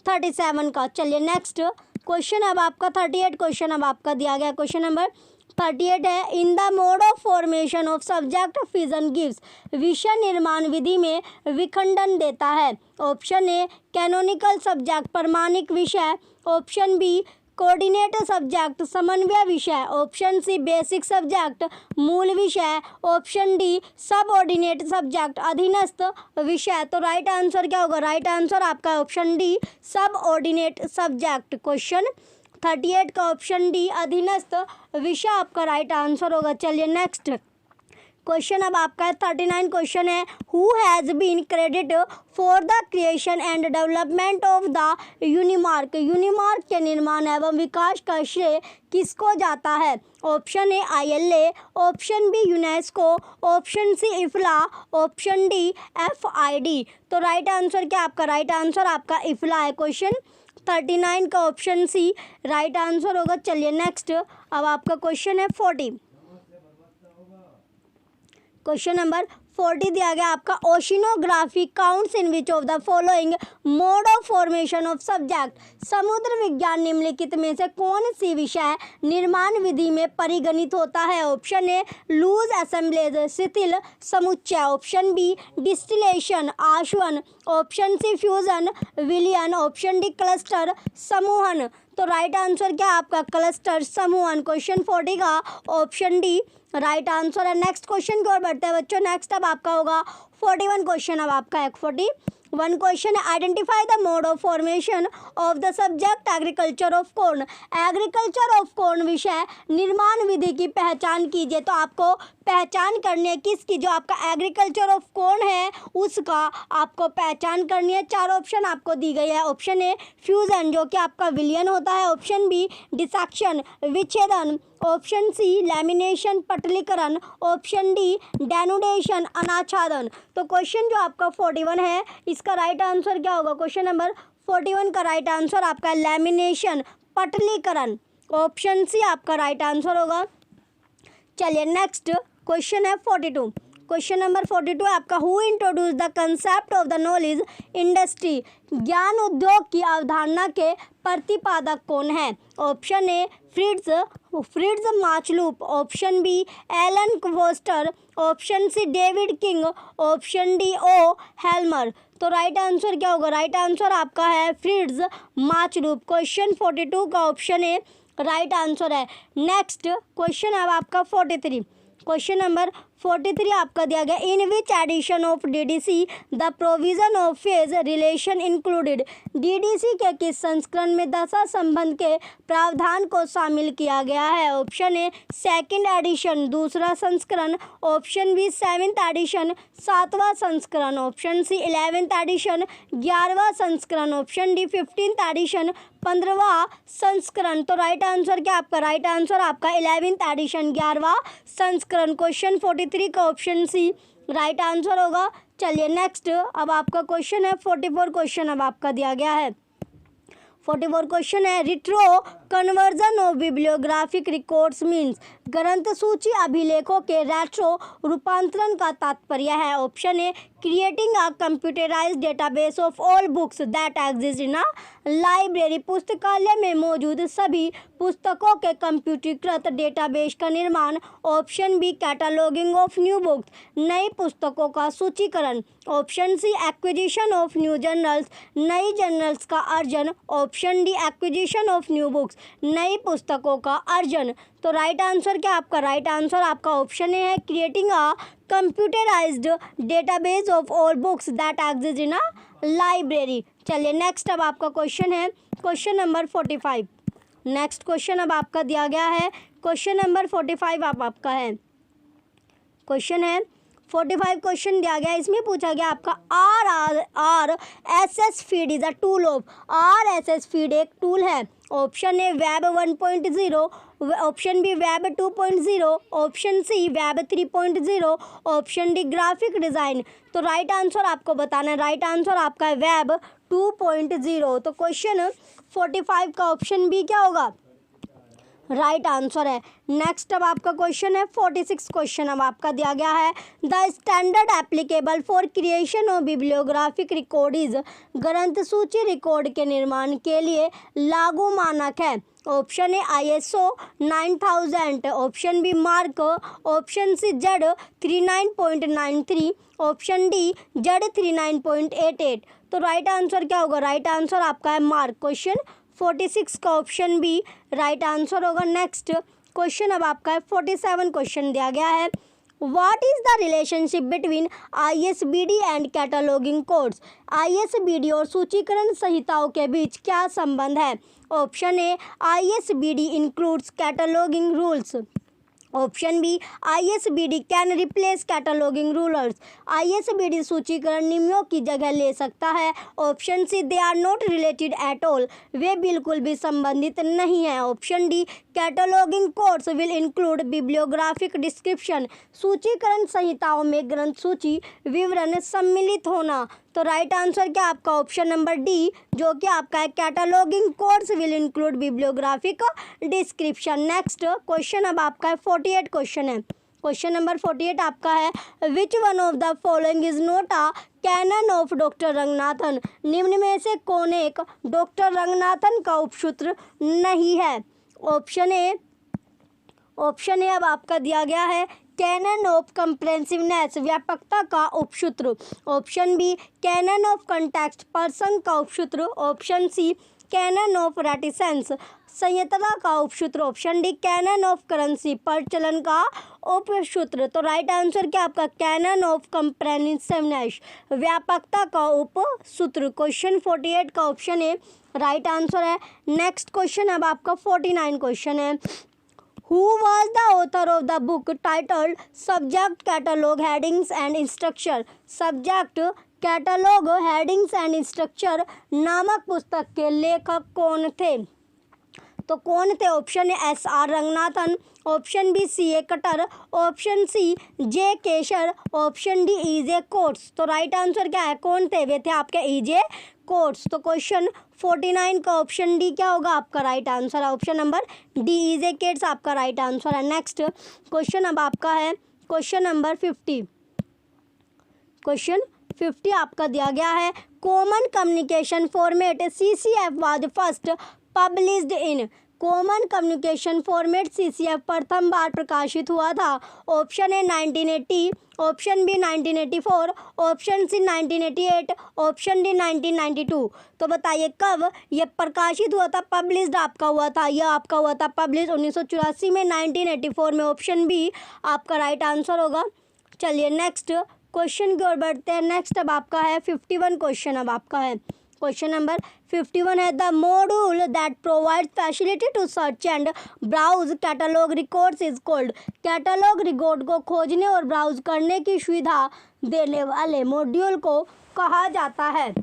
37 का। चलिए नेक्स्ट क्वेश्चन अब आपका 38 क्वेश्चन अब आपका दिया गया क्वेश्चन नंबर 38 है in the mode of formation of subject fission gives, विषय निर्माण विधि में विखंडन देता है। ऑप्शन ए कैनोनिकल सब्जेक्ट प्रमाणिक विषय, ऑप्शन बी कोऑर्डिनेट सब्जेक्ट समन्वय विषय, ऑप्शन सी बेसिक सब्जेक्ट मूल विषय, ऑप्शन डी सब ऑर्डिनेट सब्जेक्ट अधीनस्थ विषय। तो राइट आंसर क्या होगा, राइट आंसर आपका ऑप्शन डी सब ऑर्डिनेट सब्जेक्ट। क्वेश्चन 38 का ऑप्शन डी अधीनस्थ विषय आपका राइट आंसर होगा। चलिए नेक्स्ट क्वेश्चन अब आपका 39 क्वेश्चन है who has been credit for the creation and development of the UNIMARC, UNIMARC के निर्माण एवं विकास का श्रेय किसको जाता है। Option A ILA, option B UNESCO, option C IFLA, option D FID। तो राइट आंसर क्या आपका, राइट आंसर आपका इफ्ला है। क्वेश्चन 39 का ऑप्शन सी राइट आंसर होगा। चलिए नेक्स्ट अब आपका क्वेश्चन है 40। क्वेश्चन नंबर 40 दिया गया आपका oceanography counts in which of the following mode of formation of subject, समुद्र विज्ञान निम्नलिखित में से कौन सी विषय निर्माण विधि में परिगणित होता है। ऑप्शन ए लूज असेंबलेज शिथिल समुच्चय, ऑप्शन बी डिस्टिलेशन आशवन, ऑप्शन सी फ्यूजन विलियन, ऑप्शन डी क्लस्टर समूहन। तो राइट आंसर क्या आपका क्लस्टर समूहन। क्वेश्चन 40 का ऑप्शन डी राइट आंसर है। नेक्स्ट क्वेश्चन की ओर बढ़ते हैं बच्चों। नेक्स्ट अब आपका होगा 41 क्वेश्चन अब आपका है 41 क्वेश्चन है identify the mode of formation of the subject agriculture of corn, agriculture of corn विषय निर्माण विधि की पहचान कीजिए। तो आपको पहचान करनी है किसकी, जो आपका एग्रीकल्चर ऑफ कॉर्न है उसका आपको पहचान करनी है। चार ऑप्शन आपको दी गई है। ऑप्शन ए फ्यूजन जो कि आपका विलियन होता है, ऑप्शन बी डिसेक्शन विच्छेदन, ऑप्शन सी लैमिनेशन पटलीकरण, ऑप्शन डी डेनुडेशन अनाच्छादन। तो क्वेश्चन जो आपका 41 है इसका राइट आंसर क्या होगा। क्वेश्चन नंबर 41 का राइट आंसर आपका लैमिनेशन पटलीकरण, ऑप्शन सी आपका राइट आंसर होगा। चलिए नेक्स्ट क्वेश्चन है 42। क्वेश्चन नंबर 42 आपका who introduce the concept of the knowledge industry, ज्ञान उद्योग की अवधारणा के प्रतिपादक कौन है। Option A Fritz Machlup, option B Alan Foster, option C David King, option D O Helmer. तो राइट आंसर क्या होगा, राइट आंसर आपका है फ्रिट्ज माचलूप। क्वेश्चन 42 का ऑप्शन ए राइट आंसर है। नेक्स्ट क्वेश्चन अब आपका 43। क्वेश्चन नंबर 43 आपका दिया गया, in which edition of DDC the provision of phase relation included. DDC के किस संस्करण में दशा संबंध के प्रावधान को शामिल किया गया है? ऑप्शन ए सेकंड एडिशन दूसरा संस्करण, ऑप्शन बी सेवेंथ एडिशन सातवां संस्करण, ऑप्शन सी 11th एडिशन 11वां संस्करण, ऑप्शन डी 15th एडिशन 15वां संस्करण। तो राइट आंसर क्या आपका? राइट आंसर आपका 11th एडिशन 11वां संस्करण। क्वेश्चन 43 का ऑप्शन सी राइट आंसर होगा। चलिए नेक्स्ट अब आपका क्वेश्चन है 44 क्वेश्चन अब आपका दिया गया है। 44 क्वेश्चन है, retro conversion of bibliographic records means. ग्रंथ सूची अभिलेखों के रेट्रो रूपांतरण का तात्पर्य है। Option A creating a computerised database of all books that exist in a library. पुस्तकालय में मौजूद सभी पुस्तकों के कंप्यूटरीकृत डेटाबेस का निर्माण। Option B cataloguing of new books नई पुस्तकों का सूचीकरण। Option C acquisition of new journals नई जर्नल्स का अर्जन। Option D acquisition of new books नई पुस्तकों का अर्जन। तो राइट आंसर क्या आपका? राइट आंसर आपका ऑप्शन ए है creating a computerised database of all books that exist in a library. चलिए नेक्स्ट अब आपका क्वेश्चन है क्वेश्चन नंबर 45। नेक्स्ट क्वेश्चन अब आपका दिया गया है क्वेश्चन नंबर 45 अब आपका है क्वेश्चन है 45 क्वेश्चन दिया गया। इसमें पूछा गया आपका RSS feed is a tool of. RSS feed एक टूल है। Option A web 1.0, option B web 2.0, option C web 3.0, option D graphic design. तो राइट आंसर आपको बताना है। राइट आंसर आपका है वेब 2.0। तो क्वेश्चन 45 का ऑप्शन बी क्या होगा? राइट आंसर है। नेक्स्ट अब आपका क्वेश्चन है 46 क्वेश्चन अब आपका दिया गया है, the standard applicable for creation of bibliographic record is. ग्रंथ सूची रिकॉर्ड के निर्माण के लिए लागू मानक है। Option A ISO 9000, option B mark, option C Z 39.93, option D Z 39.88। तो राइट आंसर क्या होगा? राइट आंसर आपका है मार्क। क्वेश्चन 46 का ऑप्शन बी राइट आंसर होगा। नेक्स्ट क्वेश्चन अब आपका है 47 क्वेश्चन दिया गया है, what is the relationship between ISBD and cataloguing codes. ISBD और सूचीकरण संहिताओं के बीच क्या संबंध है? Option A ISBD includes cataloguing rules, option B ISBD can replace cataloguing rulers. ISBD सूचीकरण नियमों की जगह ले सकता है। Option C they are not related at all, वे बिल्कुल भी संबंधित नहीं है। Option D cataloguing codes will include bibliographic description, सूचीकरण संहिताओं में ग्रंथ सूची विवरण सम्मिलित होना। तो राइट आंसर क्या आपका? ऑप्शन नंबर डी जो कि आपका है cataloguing codes will include bibliographic description. Next question अब आपका है 48 क्वेश्चन है। क्वेश्चन नंबर 48 आपका है, which one of the following is not a canon of doctor Ranganathan. निम्न में से कौन एक डॉक्टर रंगनाथन का उपसूत्र नहीं है? ऑप्शन ए अब आपका दिया गया है कैनन ऑफ कंप्रेहेंसिवनेस व्यापकता का उपसूत्र, option B canon of context पर्सन का उपसूत्र, option C canon of reticence संयंत्रता का उपसूत्र, option D canon of currency प्रचलन का उपसूत्र। तो राइट आंसर क्या आपका? कैनन ऑफ कंप्रेहेंसिवनेस व्यापकता का उपसूत्र। क्वेश्चन 48 का ऑप्शन ए राइट आंसर है। नेक्स्ट क्वेश्चन अब आपका 49 क्वेश्चन है, Who was the author of the book titled Subject Catalog Headings and Structure? Subject Catalog Headings and Structure नामक पुस्तक के लेखक कौन थे? तो कौन थे? Option A SR Ranganathan, option B CA Cutter, option C J Kaiser, option D EJ Coates. तो राइट आंसर क्या है? कौन थे? वे थे आपके EJ कोट्स। तो क्वेश्चन 49 का ऑप्शन डी क्या होगा आपका? राइट आंसर है option number D EJ quotes आपका राइट आंसर है। नेक्स्ट क्वेश्चन अब आपका है क्वेश्चन नंबर 50। क्वेश्चन 50 आपका दिया गया है, common communication format CCF was first published in. Common communication format CCF प्रथम बार प्रकाशित हुआ था? Option A 1980, option B 1984, option C 1988, option D 1992। तो बताइए कब ये प्रकाशित हुआ था, पब्लिश्ड आपका हुआ था? यह आपका हुआ था पब्लिश 1984 में, 1984 में। ऑप्शन बी आपका राइट आंसर होगा। चलिए नेक्स्ट क्वेश्चन की ओर बढ़ते हैं। नेक्स्ट अब आपका है 51 क्वेश्चन। अब आपका है क्वेश्चन नंबर 51 है the module that provide facility to search and browse catalogue records is called. Catalogue record को खोजने और ब्राउज करने की सुविधा देने वाले मॉड्यूल को कहा जाता है?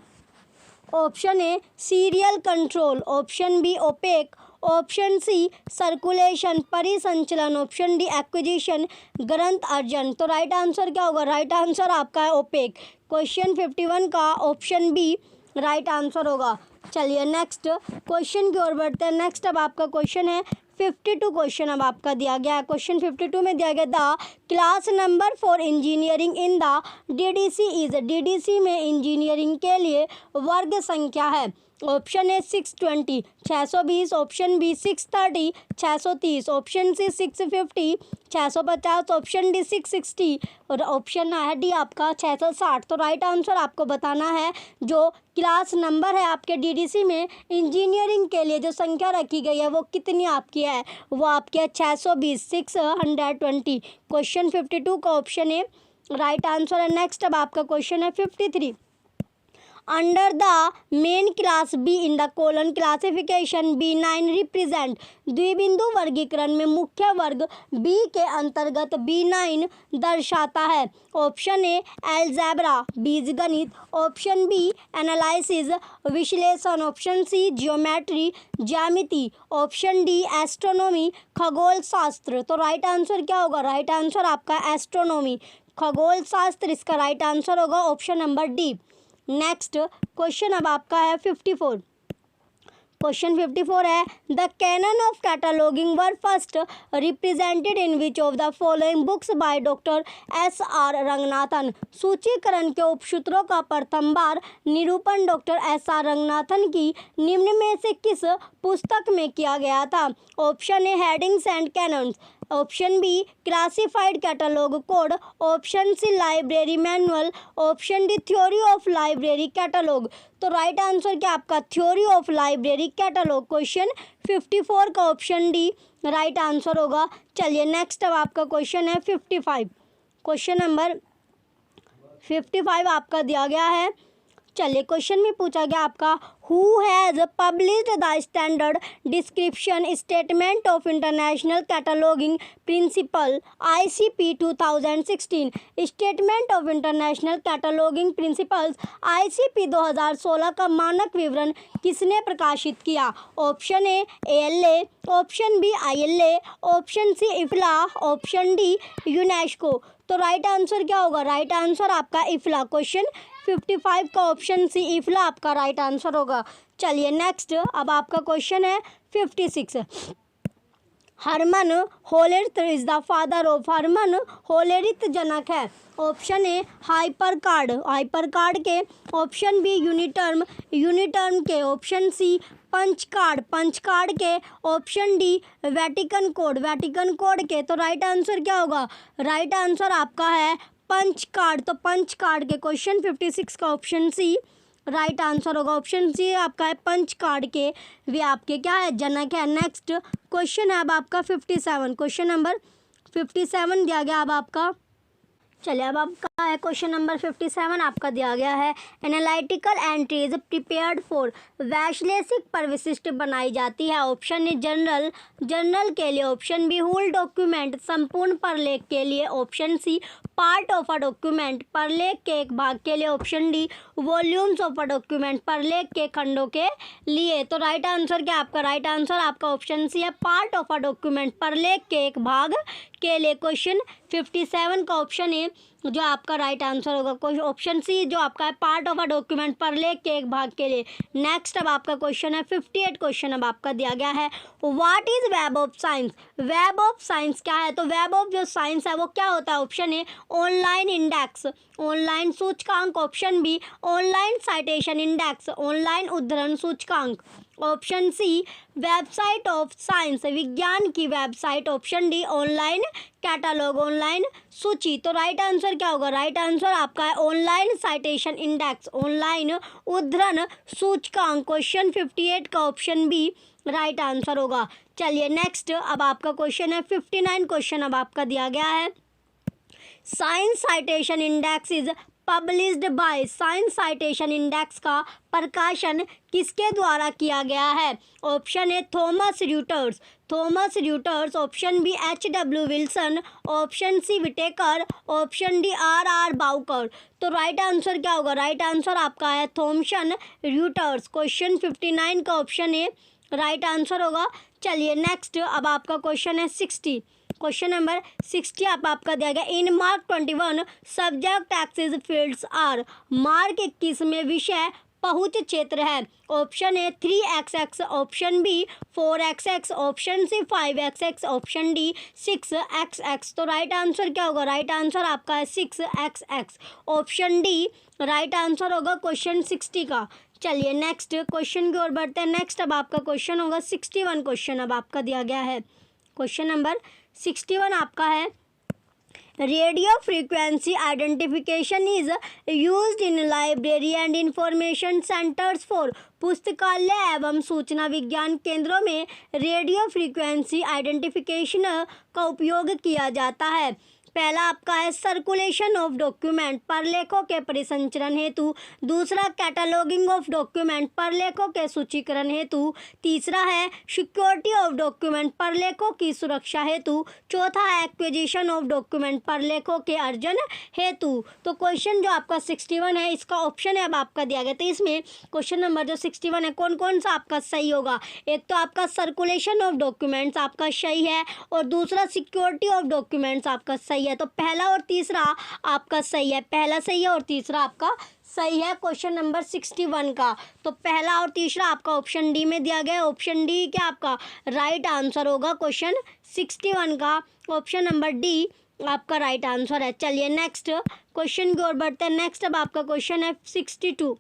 Option A serial control, option B OPAC, option C circulation परिसंचलन, ऑप्शन डी एक्विजिशन ग्रंथ अर्जन। तो राइट आंसर क्या होगा? राइट आंसर आपका है ओपेक। क्वेश्चन 51 का ऑप्शन बी राइट आंसर होगा। चलिए नेक्स्ट क्वेश्चन की ओर बढ़ते हैं। नेक्स्ट अब आपका क्वेश्चन है 52 क्वेश्चन। अब आपका दिया गया है क्वेश्चन 52 में दिया गया the class number for engineering in the DDC इज। DDC में इंजीनियरिंग के लिए वर्ग संख्या है? Option A 620 620, option B 630 630, option C 650 650, option D 660 और ऑप्शन है डी आपका 660। तो राइट आंसर आपको बताना है जो क्लास नंबर है आपके DDC में इंजीनियरिंग के लिए जो संख्या रखी गई है वो कितनी आपकी है? वो आपकी है 620 620। क्वेश्चन 52 का ऑप्शन ए राइट आंसर है। नेक्स्ट अब आपका क्वेश्चन है 53 under the main class B in the colon classification B9 represent. द्विबिंदु वर्गीकरण में मुख्य वर्ग बी के अंतर्गत B9 दर्शाता है? ऑप्शन ए एल्जेब्रा बीजगणित, ऑप्शन बी एनालिसिस विश्लेषण, ऑप्शन सी जियोमेट्री ज्यामिति, ऑप्शन डी एस्ट्रोनॉमी खगोल शास्त्र। तो राइट आंसर क्या होगा? राइट आंसर आपका एस्ट्रोनॉमी खगोल शास्त्र इसका राइट आंसर होगा, option number D. Next question अब आपका है 54। क्वेश्चन 54 है the canon of cataloguing were first represented in which of the following books by doctor SR Ranganathan. सूचीकरण के उपसूत्रों का प्रथम बार निरूपण डॉक्टर SR रंगनाथन की निम्न में से किस पुस्तक में किया गया था? Option A headings and canons, option B classified catalogue code, option C library manual, option D theory of library catalogue. तो राइट आंसर क्या आपका? Theory of library catalogue. Question 54 का ऑप्शन डी राइट आंसर होगा। चलिए next अब आपका question है 55। Question number 55 आपका दिया गया है। चलिए क्वेश्चन में पूछा गया आपका who has published the standard description statement of international cataloguing principle ICP 2016। Statement of international cataloguing principles ICP 2016 का मानक विवरण किसने प्रकाशित किया? Option A ALA, option B ILA, option C IFLA, option D UNESCO. तो राइट आंसर क्या होगा? Right answer आपका IFLA। क्वेश्चन 55 का ऑप्शन सी IFLA आपका राइट आंसर होगा। चलिए नेक्स्ट अब आपका क्वेश्चन है 56। Herman Hollerith is the father of. Herman Hollerith जनक है? ऑप्शन ए हाइपरकार्ड, हाइपरकार्ड के, ऑप्शन बी यूनिटर्म, यूनिटर्म के, ऑप्शन सी पंचकार्ड, पंचकार्ड के, option D Vatican code, Vatican code के। तो राइट आंसर क्या होगा? राइट आंसर आपका है पंचकार्ड। तो पंचकार्ड के क्वेश्चन 56 का ऑप्शन सी राइट आंसर होगा। ऑप्शन सी आपका है पंचकार्ड के वे आपके क्या है? जनक है। नेक्स्ट क्वेश्चन है अब आपका 57। क्वेश्चन नंबर 57 दिया गया अब आपका। चलिए अब आपका है क्वेश्चन नंबर 57 आपका दिया गया है एनालिटिकल एंट्रीज प्रिपेयर्ड फॉर वैश्लेषिक पर विशिष्ट बनाई जाती है? ऑप्शन ए जनरल, जनरल के लिए, ऑप्शन बी होल डॉक्यूमेंट संपूर्ण परलेख के लिए, option C part of a document परलेख के एक भाग के लिए, option D volumes of a document परलेख के खंडों के लिए। तो राइट आंसर क्या आपका? राइट आंसर आपका ऑप्शन सी है पार्ट ऑफ अ डॉक्यूमेंट परलेख के एक भाग के लिए। क्वेश्चन 57 का ऑप्शन ए जो आपका राइट आंसर होगा, ऑप्शन सी जो आपका है पार्ट ऑफ अ डॉक्यूमेंट परलेख के एक भाग के लिए। नेक्स्ट अब आपका क्वेश्चन है 58 क्वेश्चन अब आपका दिया गया है what is web of science. Web of science क्या है? तो वेब ऑफ जो साइंस है वो क्या होता है? Option A online index, online सूचकांक। Option B online citation index, online उद्धरण सूचकांक। Option C website of science, विज्ञान की website. Option D online catalogue, online सूची। तो राइट आंसर क्या होगा? राइट आंसर आपका है ऑनलाइन साइटेशन इंडेक्स, ऑनलाइन उद्धरण सूचकांक। क्वेश्चन 58 का ऑप्शन बी राइट आंसर होगा। चलिए नेक्स्ट, अब आपका क्वेश्चन है 59 क्वेश्चन अब आपका दिया गया है। Science citation index is published by, science citation index का प्रकाशन किसके द्वारा किया गया है? Option A Thomas Reuters, Thomas Reuters. Option B H.W. Wilson. Option C Whitaker. Option D R.R. Bowker. तो राइट आंसर क्या होगा? राइट आंसर आपका है थॉमसन र्यूटर्स। क्वेश्चन 59 का ऑप्शन ए राइट आंसर होगा। चलिए नेक्स्ट, अब आपका क्वेश्चन है 60। क्वेश्चन नंबर 60 आपका दिया गया। In MARC 21 subject access fields are, MARC 21 में विषय पहुंच क्षेत्र है। Option A 3xx, option B 4xx, option C 5xx, option D 6xx। तो राइट आंसर क्या होगा? राइट आंसर आपका है 6xx। Option D right answer होगा क्वेश्चन 60 का। चलिए नेक्स्ट क्वेश्चन की ओर बढ़ते हैं। नेक्स्ट अब आपका क्वेश्चन होगा 61 क्वेश्चन अब आपका दिया गया है। क्वेश्चन नंबर 61 आपका है, radio frequency identification is used in library and information centres for, पुस्तकालय एवं सूचना विज्ञान केंद्रों में रेडियो फ्रीक्वेंसी आइडेंटिफिकेशन का उपयोग किया जाता है। पहला आपका है सर्कुलेशन ऑफ डॉक्यूमेंट, परलेखों के परिसंचरण हेतु। दूसरा कैटलॉगिंग ऑफ डॉक्यूमेंट, परलेखों के सूचीकरण हेतु। तीसरा है सिक्योरिटी ऑफ डॉक्यूमेंट, परलेखों की सुरक्षा हेतु। चौथा है एक्विजिशन ऑफ डॉक्यूमेंट, परलेखों के अर्जन हेतु। तो क्वेश्चन जो आपका 61 है इसका ऑप्शन है अब आपका दिया गया। तो इसमें क्वेश्चन नंबर जो 61 है कौन कौन सा आपका सही होगा? एक तो आपका सर्कुलेशन ऑफ डॉक्यूमेंट्स आपका सही है, और दूसरा सिक्योरिटी ऑफ डॉक्यूमेंट्स आपका सही है। तो पहला और तीसरा आपका सही है, पहला सही है और तीसरा आपका सही है क्वेश्चन नंबर 61 का। तो पहला और तीसरा आपका ऑप्शन डी में दिया गया है। ऑप्शन डी क्या आपका राइट आंसर होगा क्वेश्चन 61 का। ऑप्शन नंबर डी आपका राइट आंसर है। चलिए नेक्स्ट क्वेश्चन की ओर बढ़ते हैं। नेक्स्ट अब आपका क्वेश्चन है 62।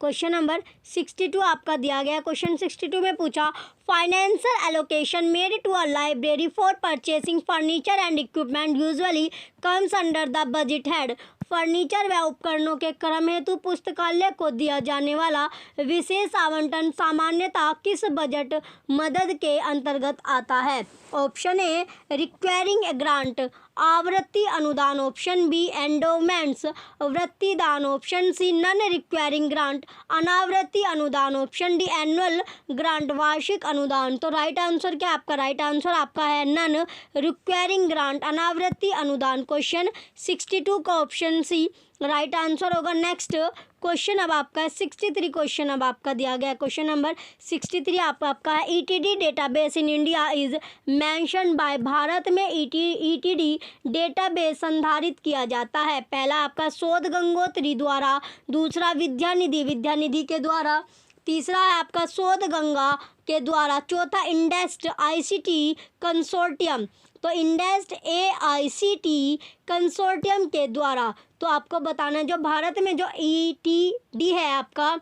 क्वेश्चन नंबर 62 आपका दिया गया। क्वेश्चन 62 में पूछा financial allocation made to a library for purchasing furniture and equipment usually comes under the budget head. Furniture व उपकरणों के क्रम हेतु पुस्तकालय को दिया जाने वाला विशेष आवंटन सामान्यतः किस बजट मदद के अंतर्गत आता है? Option A requiring a grant, आवृत्ति अनुदान। ऑप्शन बी एंडोमेंट्स, वृत्ति दान। Option C non requiring grant, अनावृत्ति अनुदान। ऑप्शन डी एनुअल ग्रांट, वार्षिक अनुदान। तो राइट आंसर क्या आपका? राइट आंसर आपका है नन रिक्वायरिंग ग्रांट, अनावृत्ति अनुदान। क्वेश्चन 62 का ऑप्शन सी राइट आंसर होगा। नेक्स्ट क्वेश्चन अब आपका है 63 क्वेश्चन अब आपका दिया गया। क्वेश्चन नंबर 63 आपका है ETD database in India is mention by, भारत में ईटीडी डेटाबेस संधारित किया जाता है। पहला आपका शोध गंगोत्री द्वारा, दूसरा विद्यानिधि के द्वारा, तीसरा है आपका शोध गंगा के द्वारा, चौथा इंडेस्ट आईसीटी कंसोर्टियम। तो इंडेस्ट AICTE कंसोर्टियम के द्वारा। तो आपको बताना है जो भारत में जो ईटीडी है आपका,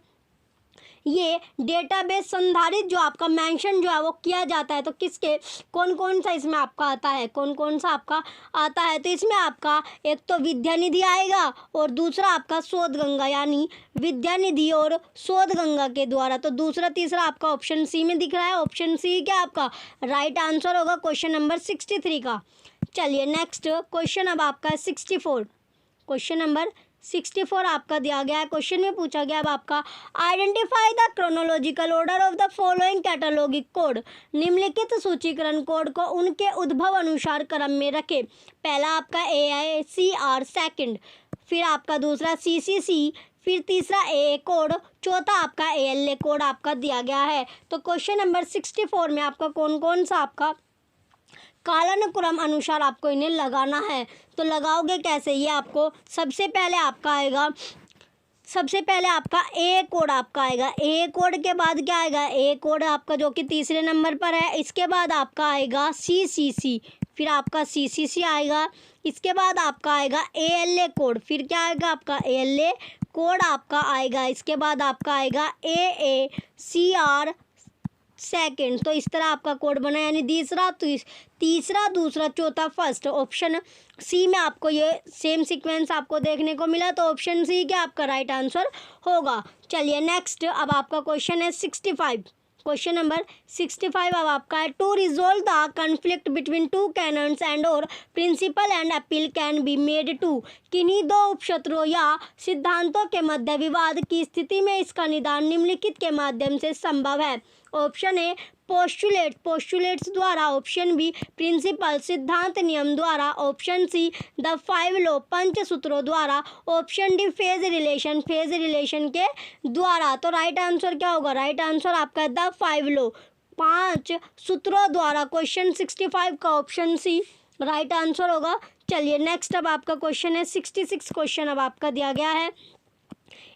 ये डेटाबेस संधारित जो आपका मेंशन जो है वो किया जाता है। तो किसके कौन कौन सा इसमें आपका आता है? कौन कौन सा आपका आता है? तो इसमें आपका एक तो विद्यानिधि आएगा और दूसरा आपका शोध गंगा, यानी विद्यानिधि और शोध गंगा के द्वारा। तो दूसरा तीसरा आपका ऑप्शन सी में दिख रहा है। ऑप्शन सी क्या आपका राइट आंसर होगा क्वेश्चन नंबर 63 का। चलिए नेक्स्ट क्वेश्चन अब आपका है 64। क्वेश्चन नंबर 64 आपका दिया गया है। क्वेश्चन में पूछा गया अब आपका identify the chronological order of the following catalogic code, निम्नलिखित सूचीकरण कोड को उनके उद्भव अनुसार क्रम में रखें। पहला आपका AICR, सेकंड फिर आपका दूसरा CCC, फिर तीसरा AA कोड, चौथा आपका ALA कोड आपका दिया गया है। तो क्वेश्चन नंबर 64 में आपका कौन कौन सा आपका कालानुक्रम अनुसार आपको इन्हें लगाना है। तो लगाओगे कैसे? ये आपको सबसे पहले आपका आएगा, सबसे पहले आपका A कोड आपका आएगा। A कोड के बाद क्या आएगा? A कोड आपका जो कि तीसरे नंबर पर है। इसके बाद आपका आएगा CCC, फिर आपका CCC आएगा, इसके बाद आपका आएगा ALA कोड, फिर क्या आएगा आपका ALA कोड आपका आएगा, इसके बाद आपका आएगा AACR सेकंड। तो इस तरह आपका कोड बना, यानी तीसरा दूसरा चौथा फर्स्ट। ऑप्शन सी में आपको ये सेम सीक्वेंस आपको देखने को मिला, तो ऑप्शन सी क्या आपका राइट आंसर होगा। चलिए नेक्स्ट, अब आपका क्वेश्चन है 65। क्वेश्चन नंबर 65 अब आपका है, to resolve the conflict between two canons and और principle and appeal can be made to. किन्हीं दो उपशत्रुओं या सिद्धांतों के मध्य विवाद की स्थिति में इसका निदान निम्नलिखित के माध्यम से संभव है। ऑप्शन ए पोस्टुलेट्स द्वारा, ऑप्शन बी प्रिंसिपल सिद्धांत नियम द्वारा, ऑप्शन सी द 5 लॉ पंच सूत्रों द्वारा, ऑप्शन डी फेज रिलेशन के द्वारा। तो राइट आंसर क्या होगा, राइट आंसर आपका द 5 लॉ 5 सूत्रों द्वारा। क्वेश्चन 65 का ऑप्शन सी राइट आंसर होगा। चलिए नेक्स्ट, अब आपका क्वेश्चन है 66 क्वेश्चन अब आपका दिया गया है,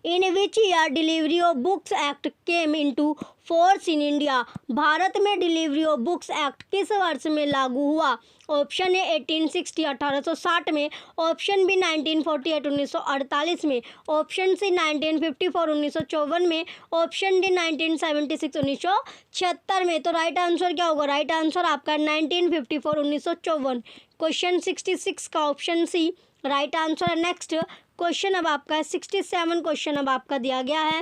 in which year delivery of books act came into force in India. भारत में डिलीवरी ऑफ बुक्स एक्ट किस वर्ष में लागू हुआ। ऑप्शन ए 1860 1860 में, ऑप्शन बी 1948 1948 में, ऑप्शन सी 1954 1954 में, ऑप्शन डी 1976 1976 में। तो राइट आंसर क्या होगा, राइट आंसर आपका 1954 1954। क्वेश्चन 66 का ऑप्शन सी राइट आंसर है। नेक्स्ट क्वेश्चन अब आपका है 67 क्वेश्चन अब आपका दिया गया है,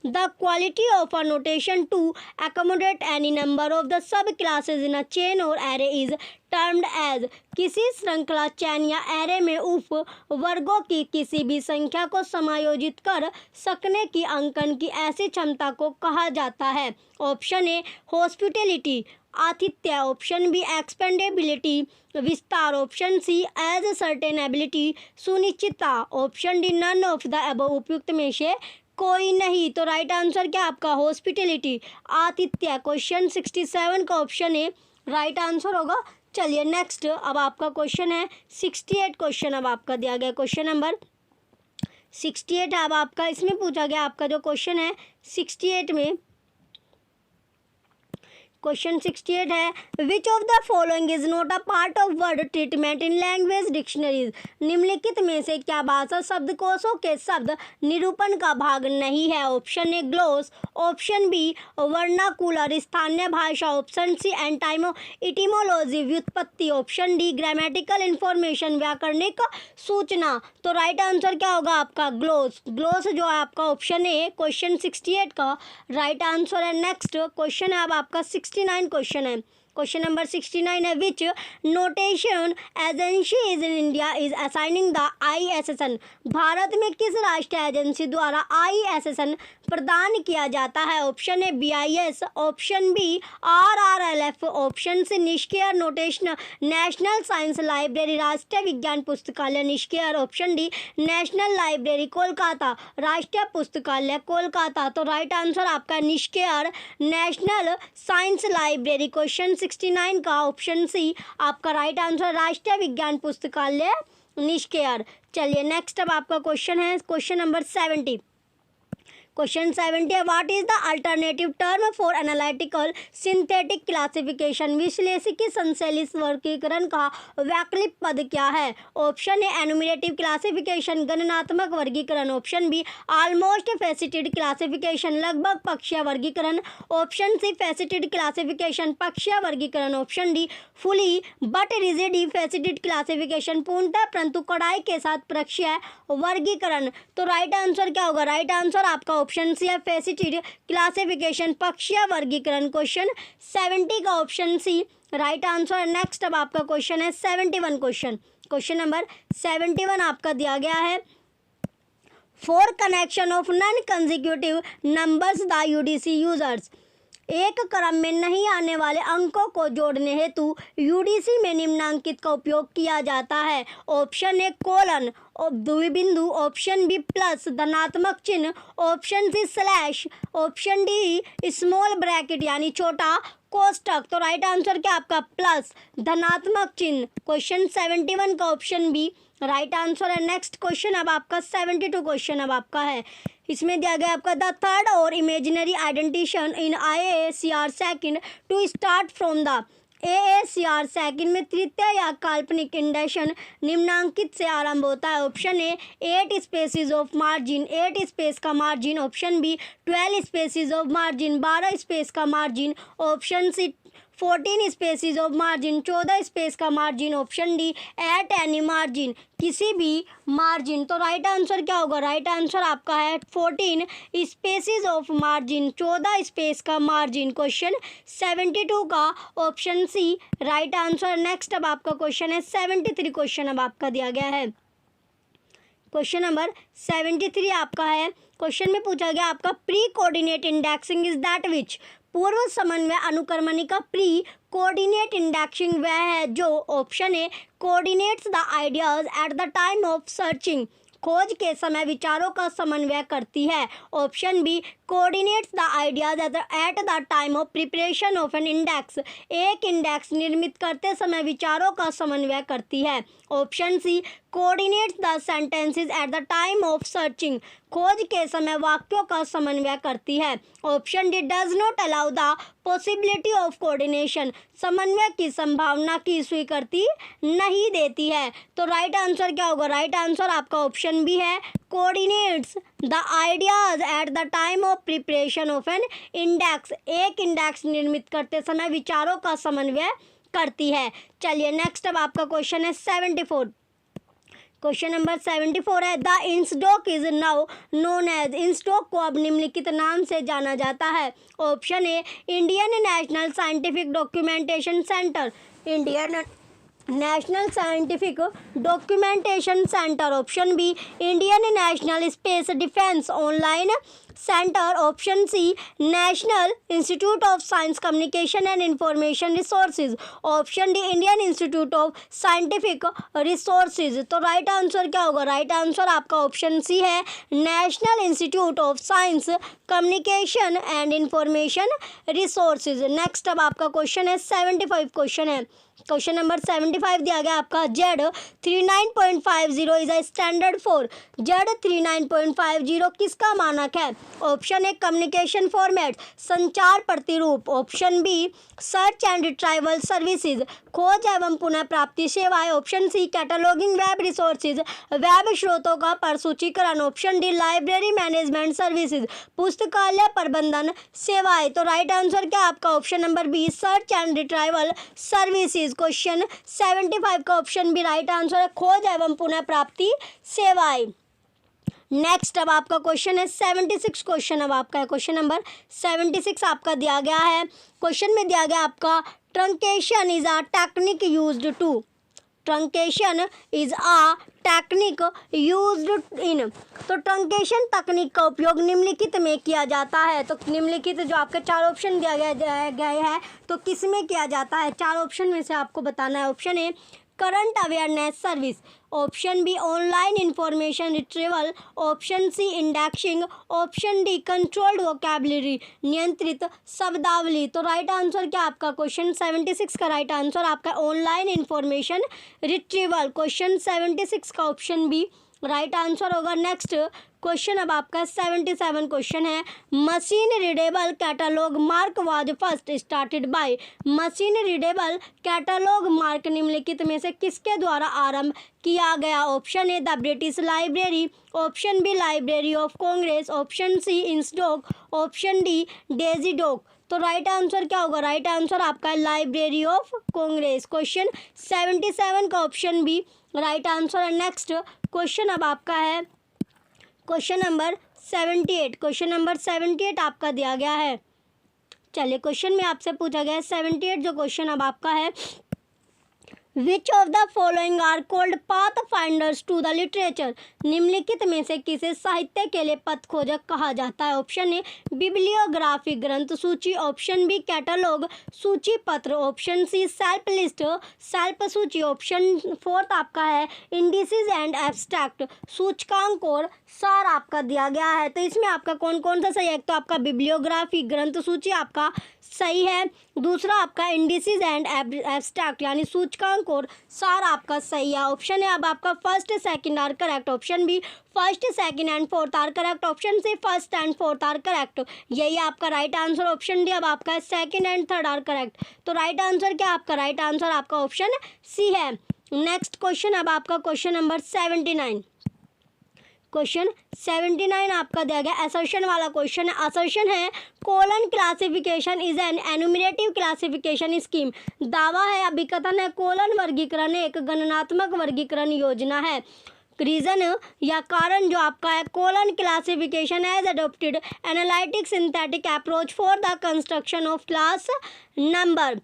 the quality of a notation to accommodate any number of the sub classes in a chain or array is termed as. किसी श्रृंखला चैन या एरे में उप वर्गों की किसी भी संख्या को समायोजित कर सकने की अंकन की ऐसी क्षमता को कहा जाता है। ऑप्शन ए हॉस्पिटैलिटी आतिथ्य, ऑप्शन बी एक्सपेंडेबिलिटी विस्तार, ऑप्शन सी एज सर्टेनेबिलिटी सुनिश्चितता, option D none of the above उपयुक्त में से कोई नहीं। तो राइट आंसर क्या आपका हॉस्पिटैलिटी आतिथ्य। क्वेश्चन 67 का ऑप्शन ए राइट आंसर होगा। चलिए नेक्स्ट, अब आपका क्वेश्चन है 68 क्वेश्चन अब आपका दिया गया, क्वेश्चन नंबर 68 अब आपका इसमें पूछा गया, आपका जो क्वेश्चन है 68 में क्वेश्चन 68 है, which of the following is not a part of word treatment in language dictionaries. निम्नलिखित में से क्या भाषा शब्दकोशों के शब्द निरूपण का भाग नहीं है। Option A gloss, option B vernacular स्थानीय भाषा, ऑप्शन सी इटिमोलॉजी व्युत्पत्ति, ऑप्शन डी ग्रामेटिकल इंफॉर्मेशन व्याकरणिक सूचना। तो राइट आंसर क्या होगा आपका ग्लोस। ग्लोस जो है आपका ऑप्शन ए क्वेश्चन 68 का राइट आंसर है। नेक्स्ट क्वेश्चन है अब आपका 69 क्वेश्चन है, क्वेश्चन नंबर 69 है, which notation agency is in India is assigning the ISSN। भारत में किस राष्ट्रीय एजेंसी द्वारा ISSN प्रदान किया जाता है। Option A BIS, option B RRLF, option C निष्क्रिय नोटेशन नेशनल साइंस लाइब्रेरी राष्ट्रीय विज्ञान पुस्तकालय निष्क्रिय, option D national library Kolkata राष्ट्रीय पुस्तकालय कोलकाता। तो राइट आंसर आपका निष्क्रिय नेशनल साइंस लाइब्रेरी। क्वेश्चन 69 का ऑप्शन सी आपका राइट आंसर राष्ट्रीय विज्ञान पुस्तकालय निष्क्रिय। चलिए नेक्स्ट, अब आपका क्वेश्चन है क्वेश्चन नंबर 70। क्वेश्चन 70 है, what is the alternative term for analytical synthetic classification. विश्लेषिकी संश्लेषित वर्गीकरण का वैकल्पिक पद क्या है। ऑप्शन ए एनुमरेटिव क्लासिफिकेशन गणनात्मक वर्गीकरण, option be almost faceted classification लगभग पक्षीय वर्गीकरण, ऑप्शन सी फेसिटेड क्लासिफिकेशन पक्षीय वर्गीकरण, option D fully but rigid faceted classification पूर्णतः परंतु कड़ाई के साथ पक्षीय वर्गीकरण। तो राइट आंसर क्या होगा, राइट आंसर आपका ऑप्शन सी है फेसिटेड क्लासिफिकेशन पक्षीय वर्गीकरण। क्वेश्चन 70 का option C right answer. Next अब आपका क्वेश्चन है 71 क्वेश्चन, क्वेश्चन नंबर 71 आपका दिया गया है, for connection of non consecutive numbers the UDC users. एक क्रम में नहीं आने वाले अंकों को जोड़ने हेतु UDC में निम्नांकित का उपयोग किया जाता है। ऑप्शन ए कोलन द्विबिंदु, ऑप्शन बी प्लस धनात्मक चिन्ह, option C slash, option D small bracket यानी छोटा कोष्टक। तो राइट आंसर क्या आपका प्लस धनात्मक चिन्ह। क्वेश्चन 71 का ऑप्शन बी राइट आंसर है। नेक्स्ट क्वेश्चन अब आपका 72 क्वेश्चन अब आपका है, इसमें दिया गया आपका द थर्ड और imaginary indentation in IACR second to start from the AACR second में तृतीय या काल्पनिक इंडेक्शन निम्नांकित से आरंभ होता है। Option A 8 spaces of margin, 8 space का margin. Option B 12 spaces of margin, 12 space का margin. Option C 14 spaces of margin, 14 space का margin. Option D at any margin, किसी भी मार्जिन। तो राइट आंसर क्या होगा? राइट आंसर आपका है 14 स्पेसीज ऑफ मार्जिन, 14 स्पेस का मार्जिन। क्वेश्चन 72 का option C right answer. Next अब आपका क्वेश्चन है 73 क्वेश्चन अब आपका दिया गया है। क्वेश्चन नंबर 73 आपका है। क्वेश्चन में पूछा गया आपका pre coordinate indexing is that which, पूर्व समन्वय अनुक्रमणिका का प्री कोऑर्डिनेट इंडेक्सिंग वह है जो, option A coordinates the ideas at the time of searching, खोज के समय विचारों का समन्वय करती है। Option B coordinates the ideas at the time of preparation of an index, एक इंडेक्स निर्मित करते समय विचारों का समन्वय करती है। Option C coordinates the sentences at the time of searching, खोज के समय वाक्यों का समन्वय करती है। Option D does not allow the possibility of coordination, समन्वय की संभावना की स्वीकृति नहीं देती है। तो राइट आंसर क्या होगा? राइट आंसर आपका ऑप्शन बी है coordinates the ideas at the time of preparation of an index, एक इंडेक्स निर्मित करते समय विचारों का समन्वय करती है। चलिए नेक्स्ट अब आपका क्वेश्चन है 74। क्वेश्चन नंबर 74 है the INSDOC is now known as, INSDOC को अब निम्नलिखित नाम से जाना जाता है। Option A Indian national scientific documentation centre, Indian national scientific documentation centre. Option B Indian national space defence online centre. Option C national institute of science communication and information resources. Option D Indian institute of scientific resources. तो right answer क्या होगा? Right answer आपका option C है national institute of science communication and information resources. Next अब आपका question है 75 question है। Question number 75 दिया गया आपका Z39.50 is a standard for, Z39.50 किसका मानक है? ऑप्शन ए कम्युनिकेशन फॉर्मेट, संचार प्रतिरूप। Option B search and retrieval services, खोज एवं पुनः प्राप्ति सेवाएं। Option C cataloguing web resources, web स्रोतों का प्रसूचीकरण। Option D library management services, पुस्तकालय प्रबंधन सेवाएं। तो राइट आंसर क्या आपका? Option number B search and retrieval services. Question 75 का ऑप्शन बी राइट आंसर है खोज एवं पुनः प्राप्ति सेवाएं। नेक्स्ट अब आपका क्वेश्चन है 76 क्वेश्चन अब आपका है। क्वेश्चन नंबर 76 आपका दिया गया है। क्वेश्चन में दिया गया आपका truncation is a technique used to, truncation is a technique used in, तो ट्रंकेशन तकनीक का उपयोग निम्नलिखित में किया जाता है। तो निम्नलिखित जो आपके चार ऑप्शन दिया गया है तो किस में किया जाता है? चार ऑप्शन में से आपको बताना है। Option A current awareness service, option B online information retrieval, option C indexing, option D controlled vocabulary, नियंत्रित शब्दावली। तो राइट आंसर क्या आपका? क्वेश्चन 76 का राइट आंसर आपका ऑनलाइन इंफॉर्मेशन रिट्रीवल। क्वेश्चन 76 का ऑप्शन बी राइट आंसर होगा। नेक्स्ट क्वेश्चन अब आपका 77 क्वेश्चन है machine readable catalogue MARC was first started by, machine readable catalogue MARC निम्नलिखित में से किसके द्वारा आरंभ किया गया? Option A the British library, option B library of congress, option C INSDOC, option D DESIDOC. तो राइट आंसर क्या होगा? राइट आंसर आपका है लाइब्रेरी ऑफ कांग्रेस। क्वेश्चन 77 का ऑप्शन बी राइट आंसर है। नेक्स्ट क्वेश्चन अब आपका है क्वेश्चन नंबर 78। क्वेश्चन नंबर 78 आपका दिया गया है। चलिए क्वेश्चन में आपसे पूछा गया है 78 जो क्वेश्चन अब आपका है which of the following are called path finders to the literature, निम्नलिखित में से किसे साहित्य के लिए पथ खोजक कहा जाता है? ऑप्शन ए बिब्लियोग्राफी ग्रंथ सूची, ऑप्शन बी कैटलॉग सूची पत्र, option C shelf list shelf सूची, ऑप्शन फोर्थ आपका है इंडिसेस एंड एब्स्ट्रैक्ट सूचकांक और सार आपका दिया गया है। तो इसमें आपका कौन कौन सा सही है? एक तो आपका बिब्लियोग्राफी ग्रंथ सूची आपका सही है, दूसरा आपका इंडिसेस एंड एब्स्ट्रैक्ट यानी सूचकांक और सार आपका सही है। ऑप्शन है अब आपका first second are correct, option B first second and fourth are correct, option C first and fourth are correct, यही आपका राइट आंसर। ऑप्शन डी अब आपका second and third are correct. तो राइट आंसर क्या आपका? राइट आंसर आपका option C है। Next question अब आपका क्वेश्चन नंबर 79। क्वेश्चन 79 आपका दिया गया असर्शन वाला क्वेश्चन है। असर्शन है colon classification is an enumerative classification scheme. दावा है अभिकथन है कोलन वर्गीकरण एक गणनात्मक वर्गीकरण योजना है। रीजन या कारण जो आपका है colon classification as adopted analytic synthetic approach for the construction of class number.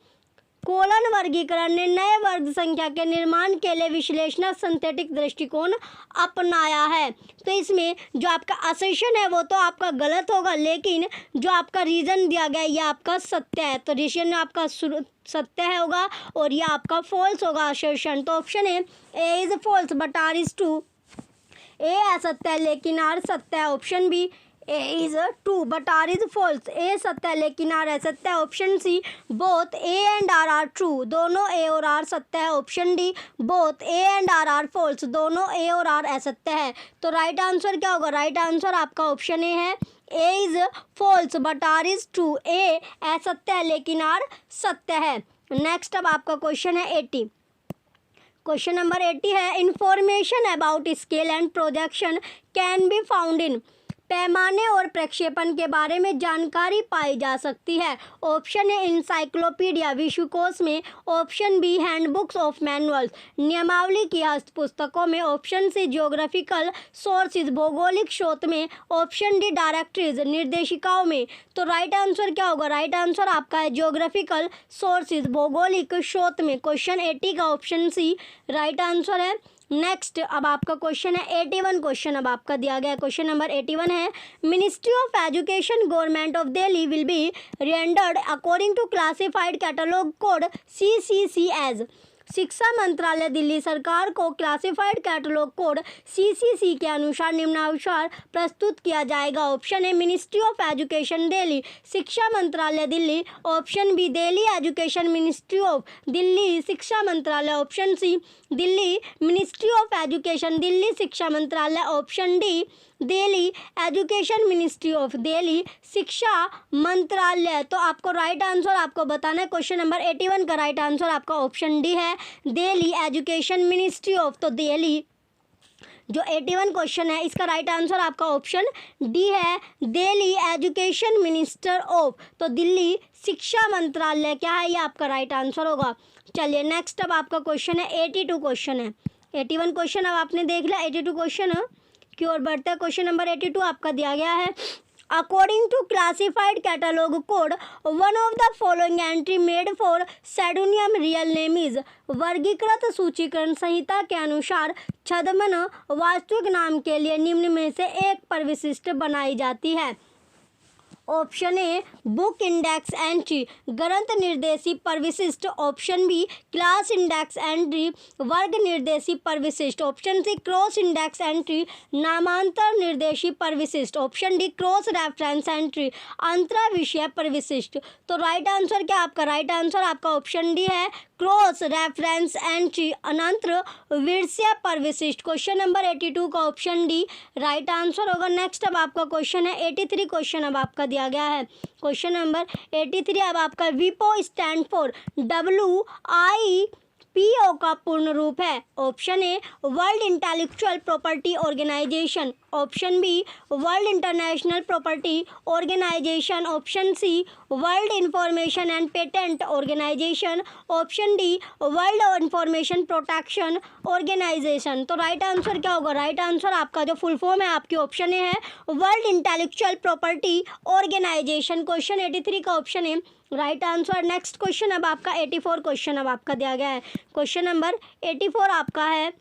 Colon वर्गीकरण ने नए वर्ग संख्या के निर्माण के लिए विश्लेषणात्मक सिंथेटिक दृष्टिकोण अपनाया है। तो इसमें जो आपका असर्शन है वो तो आपका गलत होगा, लेकिन जो आपका रीज़न दिया गया ये आपका सत्य है। तो रीजन आपका सत्य है होगा और ये आपका फॉल्स होगा असर्शन। तो option A is false but R is true. A असत्य है लेकिन आर सत्य है। Option B A is true but R is false. A सत्य है लेकिन आर असत्य है। Option C both A and R true, दोनों ए और आर सत्य है। Option D both A and R false, दोनों ए और आर असत्य है। तो राइट आंसर क्या होगा? राइट आंसर आपका ऑप्शन ए है, A is false but R is true. A असत्य है लेकिन आर सत्य है। नेक्स्ट अब आपका क्वेश्चन है 80। क्वेश्चन नंबर 80 है information about scale and projection can be found in. पैमाने और प्रक्षेपण के बारे में जानकारी पाई जा सकती है। ऑप्शन ए इंसाइक्लोपीडिया विश्वकोश में, option B handbooks of manuals नियमावली की हस्त पुस्तकों में, ऑप्शन सी जियोग्राफिकल सोर्सेज भौगोलिक स्रोत में, ऑप्शन डी डायरेक्टरीज निर्देशिकाओं में। तो राइट आंसर क्या होगा? राइट आंसर आपका है जियोग्राफिकल सोर्सेज भौगोलिक स्रोत में। क्वेश्चन 80 का ऑप्शन सी राइट आंसर है। नेक्स्ट अब आपका क्वेश्चन है 81। क्वेश्चन अब आपका दिया गया क्वेश्चन नंबर 81 है ministry of education government of Delhi will be rendered according to classified catalogue code CCC as. शिक्षा मंत्रालय दिल्ली सरकार को क्लासिफाइड कैटलॉग कोड CCC के अनुसार निम्नानुसार प्रस्तुत किया जाएगा। Option A ministry of education Delhi शिक्षा मंत्रालय Delhi, option B Delhi education ministry of Delhi शिक्षा मंत्रालय, option C Delhi ministry of education Delhi शिक्षा मंत्रालय, option D Delhi education ministry of Delhi शिक्षा मंत्रालय। तो आपको राइट आंसर आपको बताना है। क्वेश्चन नंबर 81 का राइट आंसर आपका ऑप्शन डी है, दिल्ली एजुकेशन मिनिस्ट्री ऑफ। तो दिल्ली जो 81 क्वेश्चन है इसका राइट आंसर आपका ऑप्शन डी है, दिल्ली एजुकेशन मिनिस्टर ऑफ। तो दिल्ली शिक्षा मंत्रालय क्या है, ये आपका राइट आंसर होगा। चलिए नेक्स्ट अब आपका क्वेश्चन है 82 क्वेश्चन है। 81 क्वेश्चन अब आपने देख लिया, 82 क्वेश्चन की ओर बढ़ता है। क्वेश्चन नंबर 82 आपका दिया गया है according to classified catalogue code one of the following entry made for pseudonym real name is. वर्गीकृत सूचीकरण संहिता के अनुसार छद्मन वास्तविक नाम के लिए निम्न में से एक पर विशिष्ट बनाई जाती है। Option A book index entry ग्रंथ निर्देशी पर विशिष्ट, option B class index entry वर्ग निर्देशी पर विशिष्ट, option C cross index entry नामांतर निर्देशी पर विशिष्ट, option D cross reference entry अंतरा विषय पर विशिष्ट। तो राइट आंसर क्या आपका? राइट आंसर आपका ऑप्शन डी है, क्रॉस रेफरेंस एंट्री अनंतर विषय पर विशिष्ट। क्वेश्चन नंबर 82 का ऑप्शन डी राइट आंसर होगा। नेक्स्ट अब आपका क्वेश्चन है 83 क्वेश्चन अब आपका दिया गया है। क्वेश्चन नंबर 83 अब आपका विपो स्टैंड फॉर WIPO का पूर्ण रूप है। Option A world intellectual property organisation, option B world international property organisation, option C world information and patent organisation, option D world information protection organisation. तो राइट आंसर क्या होगा? Right answer आपका जो full form है आपकी option A है world intellectual property organisation. Question 83 का option है राइट आंसर। नेक्स्ट क्वेश्चन अब आपका 84 क्वेश्चन अब आपका दिया गया है। क्वेश्चन नंबर 84 आपका है।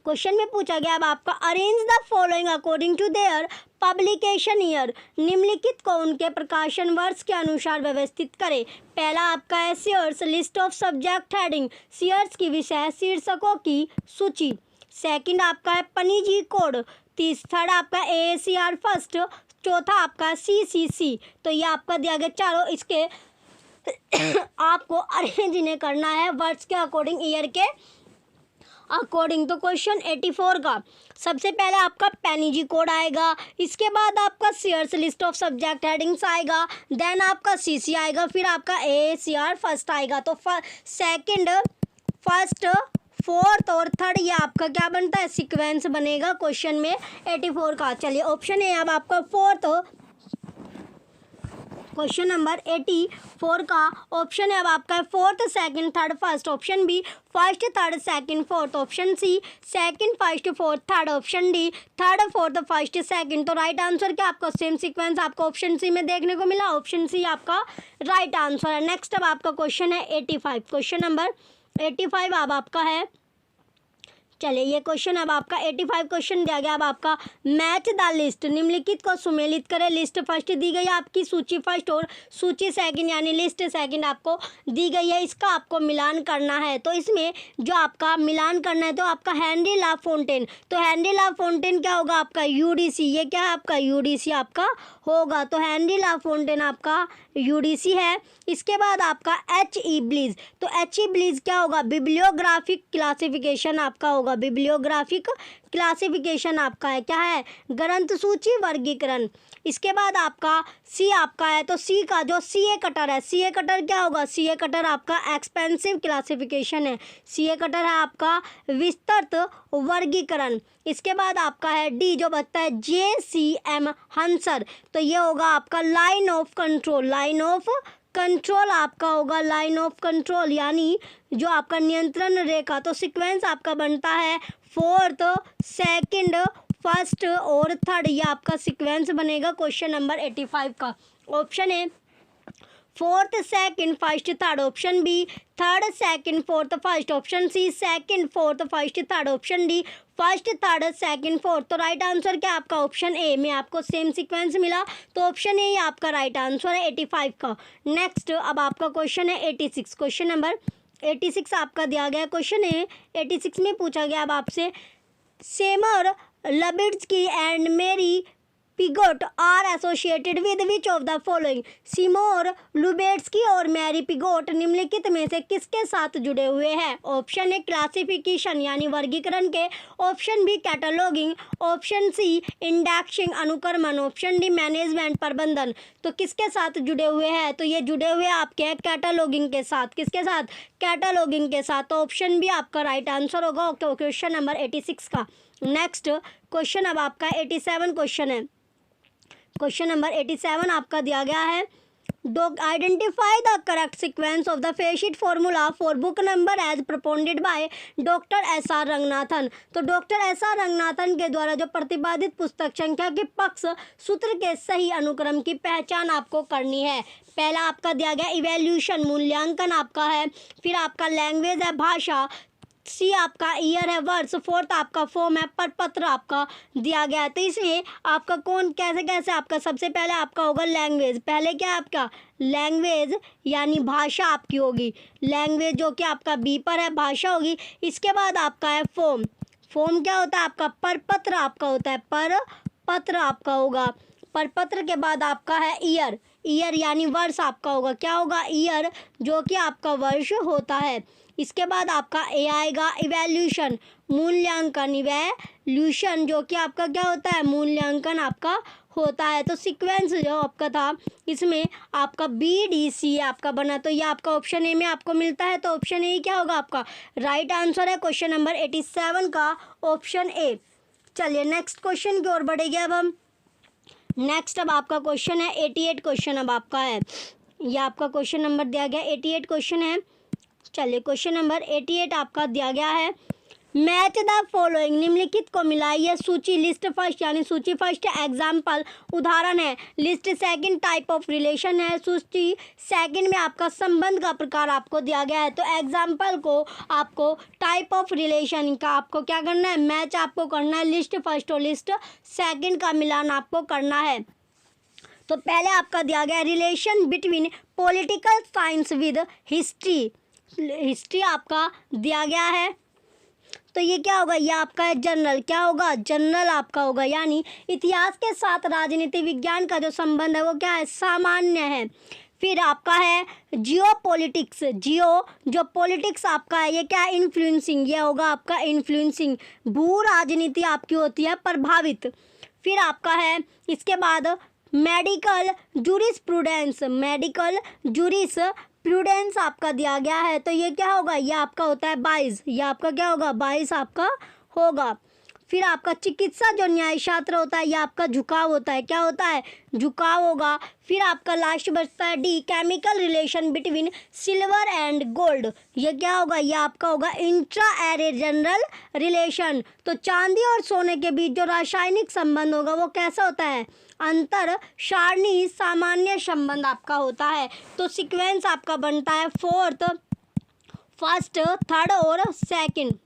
क्वेश्चन में पूछा गया अब आपका arrange the following according to their publication year. निम्नलिखित को उनके प्रकाशन वर्ष के अनुसार व्यवस्थित करें। पहला आपका है Sears list of subject heading, Sears की विषय शीर्षकों की सूची। सेकंड आपका है पनीजी कोड, थर्ड आपका AACR फर्स्ट, चौथा आपका CCC। तो ये आपका दिया गया चारों, इसके आपको अरेंज इन्हें करना है वर्ड्स के अकॉर्डिंग, ईयर के अकॉर्डिंग। तो क्वेश्चन 84 का सबसे पहले आपका पेनिजी कोड आएगा, इसके बाद आपका shares list of subject headings आएगा, देन आपका CC आएगा, फिर आपका AACR फर्स्ट आएगा। तो सेकंड, फर्स्ट, फोर्थ और थर्ड ये आपका क्या बनता है, सीक्वेंस बनेगा क्वेश्चन में 84 का। चलिए ऑप्शन है अब आपका फोर्थ, क्वेश्चन नंबर 84 का ऑप्शन है अब आपका fourth, second, third, first. Option B first, third, second, fourth. Option C second, first, fourth, third. Option D third, fourth, first, second. तो राइट आंसर क्या आपका सेम सीक्वेंस आपको ऑप्शन सी में देखने को मिला, ऑप्शन सी आपका राइट आंसर है। नेक्स्ट अब आपका क्वेश्चन है 85, क्वेश्चन नंबर 85 अब आपका है, चलिए ये क्वेश्चन अब आपका 85 क्वेश्चन दिया गया अब आपका मैच द लिस्ट, निम्नलिखित को सुमेलित करें। लिस्ट फर्स्ट दी गई है आपकी, सूची फर्स्ट और सूची सेकंड यानी लिस्ट सेकंड आपको दी गई है, इसका आपको मिलान करना है। तो इसमें जो आपका मिलान करना है तो आपका हेनरी लाफोंटेन, तो हेनरी लाफोंटेन क्या होगा आपका UDC, ये क्या है आपका UDC आपका होगा। तो हेनरी लाफोंटेन आपका UDC है। इसके बाद आपका HE ब्लीज, तो HE ब्लीज क्या होगा, बिब्लियोग्राफिक क्लासिफिकेशन आपका होगा, बिब्लियोग्राफिक क्लासिफिकेशन आपका है, क्या है, ग्रंथ सूची वर्गीकरण। इसके बाद आपका सी आपका है, तो सी का जो CA कटर है, CA कटर क्या होगा, CA कटर आपका एक्सपेंसिव क्लासिफिकेशन है, CA कटर है आपका विस्तृत वर्गीकरण। इसके बाद आपका है डी जो बचता है JCM हंसर, तो ये होगा आपका line of control, line of control आपका होगा, लाइन ऑफ कंट्रोल यानी जो आपका नियंत्रण रेखा। तो सीक्वेंस आपका बनता है फोर्थ, सेकंड, फर्स्ट और थर्ड, ये आपका सीक्वेंस बनेगा क्वेश्चन नंबर 85 का। ऑप्शन है fourth, second, first, third. Option B third, second, fourth, first. Option C second, fourth, first, third. Option D first, third, second, fourth. तो राइट आंसर क्या आपका option A में आपको सेम सीक्वेंस मिला, तो option ए आपका राइट आंसर है 85 का। नेक्स्ट अब आपका क्वेश्चन है 86, क्वेश्चन नंबर 86 आपका दिया गया क्वेश्चन है 86 में पूछा गया अब आपसे, सेमर Lubetzky and Mary Piggott are associated with which of the following, Seymour Lubetzky और मैरी पिगोट निम्नलिखित में से किसके साथ जुड़े हुए हैं। ऑप्शन ए क्लासिफिकेशन यानी वर्गीकरण के, option B cataloguing, option C indexing अनुक्रमण, ऑप्शन डी मैनेजमेंट प्रबंधन। तो किसके साथ जुड़े हुए हैं, तो ये जुड़े हुए आपके कैटलॉगिंग के साथ, किसके साथ, कैटलॉगिंग के साथ। तो ऑप्शन बी आपका राइट आंसर होगा क्वेश्चन नंबर 86 का। नेक्स्ट क्वेश्चन अब आपका 87 क्वेश्चन है, क्वेश्चन नंबर 87 आपका दिया गया है, identify the correct sequence of the facet formula for book number as propounded by doctor SR Ranganathan. तो डॉक्टर SR रंगनाथन के द्वारा जो प्रतिपादित पुस्तक संख्या के पक्ष सूत्र के सही अनुक्रम की पहचान आपको करनी है। पहला आपका दिया गया इवैल्यूएशन मूल्यांकन आपका है, फिर आपका लैंग्वेज है भाषा, सी आपका ईयर है वर्ष, फोर्थ आपका फॉर्म है परपत्र आपका दिया गया है। तो इसमें आपका कौन कैसे कैसे आपका सबसे पहले आपका होगा लैंग्वेज, पहले क्या आपका लैंग्वेज यानी भाषा आपकी होगी, लैंग्वेज जो कि आपका बी पर है, भाषा होगी। इसके बाद आपका है फॉर्म, फॉर्म क्या होता है आपका परपत्र आपका होता है, परपत्र आपका होगा। परपत्र के बाद आपका है ईयर, ईयर यानी वर्ष आपका होगा, क्या होगा ईयर जो कि आपका वर्ष होता है। इसके बाद आपका ए आएगा इवैल्यूएशन मूल्यांकन, इवैल्यूएशन जो कि आपका क्या होता है मूल्यांकन आपका होता है। तो सीक्वेंस जो आपका था इसमें आपका BDC आपका बना, तो ये आपका ऑप्शन ए में आपको मिलता है, तो ऑप्शन ए क्या होगा आपका राइट आंसर है क्वेश्चन नंबर 87 का ऑप्शन ए। चलिए नेक्स्ट क्वेश्चन की ओर बढ़ेंगे अब हम। नेक्स्ट अब आपका क्वेश्चन है 88 क्वेश्चन अब आपका है, ये आपका क्वेश्चन नंबर दिया गया 88 क्वेश्चन है। चलिए क्वेश्चन नंबर 88 आपका दिया गया है, मैच द फॉलोइंग निम्नलिखित को मिलाइए सूची, लिस्ट फर्स्ट यानी सूची फर्स्ट एग्जाम्पल उदाहरण है, list second type of relation है, सूची सेकंड में आपका संबंध का प्रकार आपको दिया गया है। तो एग्जाम्पल को आपको टाइप ऑफ रिलेशन का आपको क्या करना है मैच आपको करना है, लिस्ट फर्स्ट और लिस्ट सेकंड का मिलान आपको करना है। तो पहले आपका दिया गया relation between political science with history, history आपका दिया गया है। तो ये क्या होगा, ये आपका है जनरल, क्या होगा, जनरल आपका होगा। यानी इतिहास के साथ राजनीति विज्ञान का जो संबंध है वो क्या है, सामान्य है। फिर आपका है जियो पॉलिटिक्स, जियो जो पॉलिटिक्स आपका है ये क्या है, इन्फ्लुएंसिंग, ये होगा आपका इन्फ्लुएंसिंग। भू राजनीति आपकी होती है प्रभावित। फिर आपका है इसके बाद मेडिकल जूरिस्प्रूडेंस, मेडिकल जूरिस्प्रूडेंस आपका दिया गया है, तो ये क्या होगा, ये आपका होता है 22, ये आपका क्या होगा, 22 आपका होगा। फिर आपका चिकित्सा जो न्याय शास्त्र होता है ये आपका झुकाव होता है, क्या होता है, झुकाव होगा। फिर आपका लास्ट बचता है D, chemical relation between silver and gold, ये क्या होगा, ये आपका होगा इंट्रा एरे जनरल रिलेशन। तो चांदी और सोने के बीच जो रासायनिक संबंध होगा वो कैसा होता है, अंतर सारणी सामान्य संबंध आपका होता है। तो सीक्वेंस आपका बनता है फोर्थ, फर्स्ट, थर्ड और सेकंड।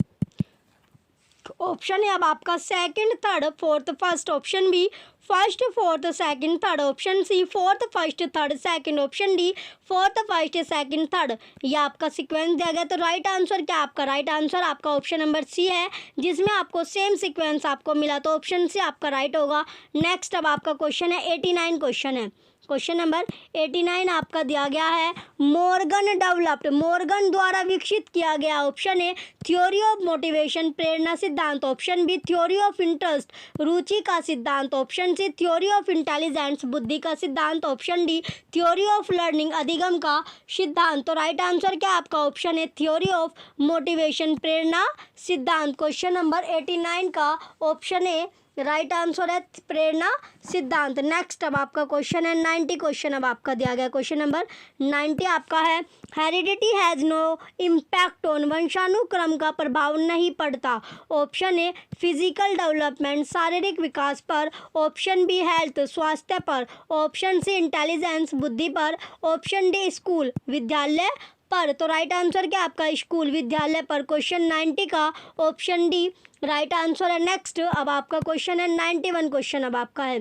ऑप्शन है अब आपका second, third, fourth, first. Option B first, fourth, second, third. Option C fourth, first, third, second. Option D fourth, first, second, third. ये आपका सीक्वेंस दिया गया। तो राइट आंसर क्या आपका, राइट आंसर आपका ऑप्शन नंबर सी है, जिसमें आपको सेम सीक्वेंस आपको मिला, तो ऑप्शन सी आपका राइट होगा। नेक्स्ट अब आपका क्वेश्चन है 89 क्वेश्चन है, क्वेश्चन नंबर 89 आपका दिया गया है मॉर्गन डेवलप्ड, मॉर्गन द्वारा विकसित किया गया। Option A theory of motivation प्रेरणा सिद्धांत। Option B theory of interest रुचि का सिद्धांत। Option C theory of intelligence बुद्धि का सिद्धांत। Option D theory of learning अधिगम का सिद्धांत। तो राइट आंसर क्या आपका ऑप्शन है थ्योरी ऑफ मोटिवेशन प्रेरणा सिद्धांत। क्वेश्चन नंबर 89 का ऑप्शन ए राइट आंसर है प्रेरणा सिद्धांत। नेक्स्ट अब आपका क्वेश्चन है 90 क्वेश्चन अब आपका दिया गया। क्वेश्चन नंबर 90 आपका है heredity has no impact on, वंशानुक्रम का प्रभाव नहीं पड़ता। ऑप्शन ए फिजिकल डेवलपमेंट शारीरिक विकास पर। ऑप्शन बी हेल्थ स्वास्थ्य पर। ऑप्शन सी इंटेलिजेंस बुद्धि पर। ऑप्शन डी स्कूल विद्यालय पर। तो राइट आंसर क्या आपका स्कूल विद्यालय पर। क्वेश्चन 90 का ऑप्शन डी राइट आंसर है। नेक्स्ट अब आपका क्वेश्चन है 91 क्वेश्चन अब आपका है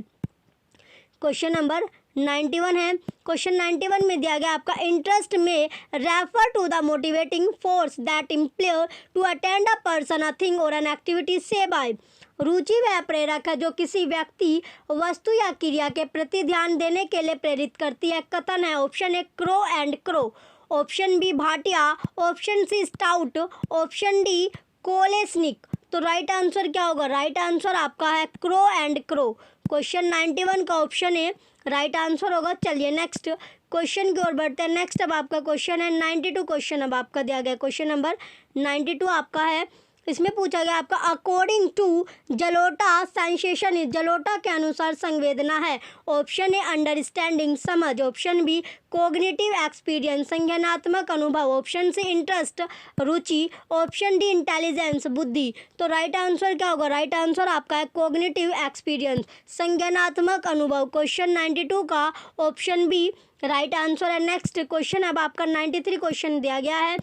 क्वेश्चन नंबर 91 है। क्वेश्चन 91 में दिया गया आपका इंटरेस्ट में refer to the motivating force that impels to attend a person a thing or an activity से बाय। रुचि वह प्रेरक है जो किसी व्यक्ति वस्तु या क्रिया के प्रति ध्यान देने के लिए प्रेरित करती है। कथन है। Option A Crow and Crow. Option B Bhatia. Option C Stout. Option D Kolesnik. तो राइट आंसर क्या होगा, राइट आंसर आपका है क्रो एंड क्रो। क्वेश्चन 91 का ऑप्शन है राइट आंसर होगा। चलिए नेक्स्ट क्वेश्चन की ओर बढ़ते हैं। नेक्स्ट अब आपका क्वेश्चन है 92 क्वेश्चन अब आपका दिया गया। क्वेश्चन नंबर 92 आपका है, इसमें पूछा गया आपका according to Jalota sensation is, Jalota के अनुसार संवेदना है। ऑप्शन ए अंडरस्टैंडिंग समझ। ऑप्शन बी कोग्निटिव एक्सपीरियंस संज्ञानात्मक अनुभव। ऑप्शन सी इंटरेस्ट रुचि। ऑप्शन डी इंटेलिजेंस बुद्धि। तो राइट आंसर क्या होगा, राइट आंसर आपका है कोग्निटिव एक्सपीरियंस संज्ञानात्मक अनुभव। क्वेश्चन 92 का ऑप्शन बी राइट आंसर है। नेक्स्ट क्वेश्चन अब आपका 93 क्वेश्चन दिया गया है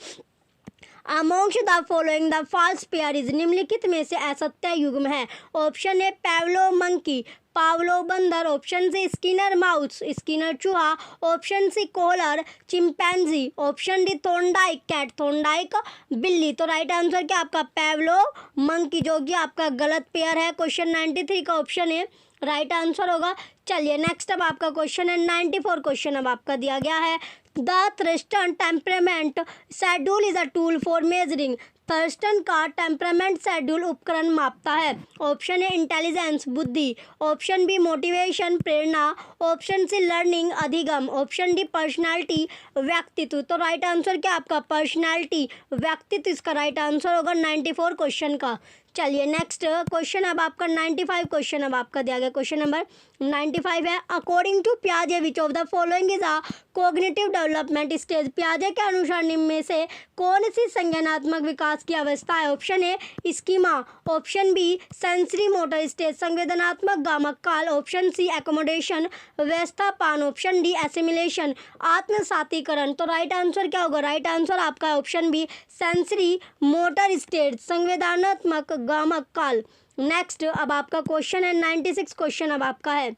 amongst the following the false pair is, निम्नलिखित में से असत्य युग्म है। Option A Pavlov monkey Pavlov बंदर। Option C Skinner mouse Skinner चूहा। Option C Kohler chimpanzee. Option D Thorndike cat Thorndike बिल्ली। तो राइट आंसर क्या आपका पैवलो मंकी, जो कि आपका गलत पेयर है। क्वेश्चन 93 का ऑप्शन है राइट आंसर होगा। चलिए नेक्स्ट अब आपका क्वेश्चन है 94 क्वेश्चन अब आपका दिया गया है the Thurston temperament schedule is a tool for measuring. Thurston का टेम्परामेंट शेड्यूल उपकरण मापता है। ऑप्शन ए इंटेलिजेंस बुद्धि। ऑप्शन बी मोटिवेशन प्रेरणा। ऑप्शन सी लर्निंग अधिगम। ऑप्शन डी पर्सनालिटी व्यक्तित्व। तो राइट आंसर क्या आपका पर्सनालिटी व्यक्तित्व, इसका राइट आंसर होगा 94 क्वेश्चन का। चलिए नेक्स्ट क्वेश्चन अब आपका 95 क्वेश्चन अब आपका दिया गया। क्वेश्चन नंबर 95 है अकॉर्डिंग टू पियाजे which of the following is a cognitive development stage. पियाजे के अनुसार निम्न में से कौन सी संज्ञानात्मक विकास की अवस्था है। Option A schema. Option B sensory motor stage संवेदनात्मक गामक काल। ऑप्शन सी एकोमोडेशन व्यवस्थापन। ऑप्शन डी एसिमिलेशन आत्मसातीकरण। तो राइट आंसर क्या होगा, राइट आंसर आपका option B sensory motor stage संवेदनात्मक गामक काल। नेक्स्ट अब आपका क्वेश्चन है 96 क्वेश्चन अब आपका है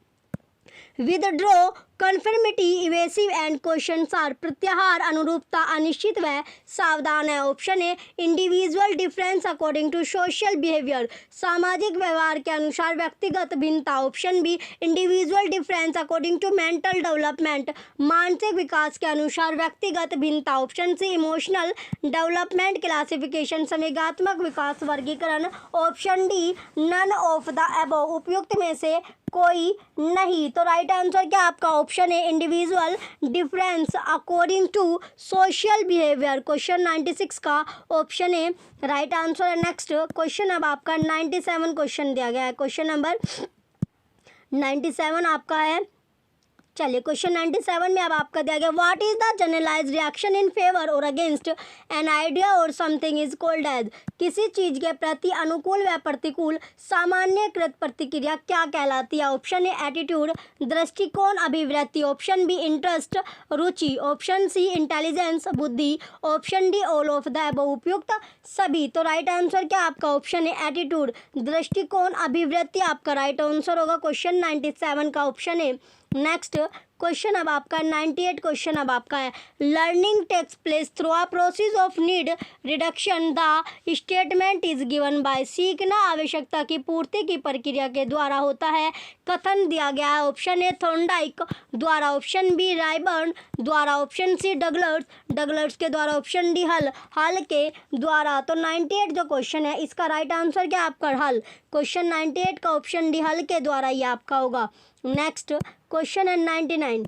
withdraw, conformity, evasive and questions are. प्रत्याहार, अनुरूपता, अनिश्चित व सावधान है। Option A individual difference according to social behaviour, सामाजिक व्यवहार के अनुसार व्यक्तिगत भिन्नता। Option B individual difference according to mental development, मानसिक विकास के अनुसार व्यक्तिगत भिन्नता। Option C emotional development classification, संवेगात्मक विकास वर्गीकरण। Option D none of the above, उपयुक्त में से कोई नहीं। तो राइट आंसर क्या आपका ऑप्शन है individual difference according to social behaviour. Question 96 का ऑप्शन है राइट आंसर है। नेक्स्ट क्वेश्चन अब आपका 97 क्वेश्चन दिया गया है। क्वेश्चन नंबर 97 आपका है। चलिए क्वेश्चन 97 में अब आपका दिया गया what is the generalised reaction in favour or against an idea or something is called as. किसी चीज के प्रति अनुकूल व प्रतिकूल सामान्यकृत प्रतिक्रिया क्या कहलाती है। ऑप्शन ए एटीट्यूड, दृष्टिकोण, अभिवृत्ति। ऑप्शन बी इंटरेस्ट, रुचि। ऑप्शन सी इंटेलिजेंस, बुद्धि। Option D all of the above, उपयुक्त सभी। तो राइट आंसर क्या आपका ऑप्शन है एटीट्यूड, दृष्टिकोण, अभिवृत्ति आपका राइट आंसर होगा क्वेश्चन 97 का ऑप्शन है। नेक्स्ट क्वेश्चन अब आपका 98 क्वेश्चन अब आपका है learning takes place through a process of need reduction. The statement is given by. सीखना आवश्यकता की पूर्ति की प्रक्रिया के द्वारा होता है। कथन दिया गया है। ऑप्शन ए थॉर्नडाइक द्वारा, ऑप्शन बी रायबर्न द्वारा, ऑप्शन सी डगलर्स के द्वारा, ऑप्शन डी हल के द्वारा। तो 98 जो क्वेश्चन है इसका राइट आंसर क्या आपका हल। क्वेश्चन 98 का ऑप्शन डी हल के द्वारा ये आपका होगा। नेक्स्ट क्वेश्चन है 99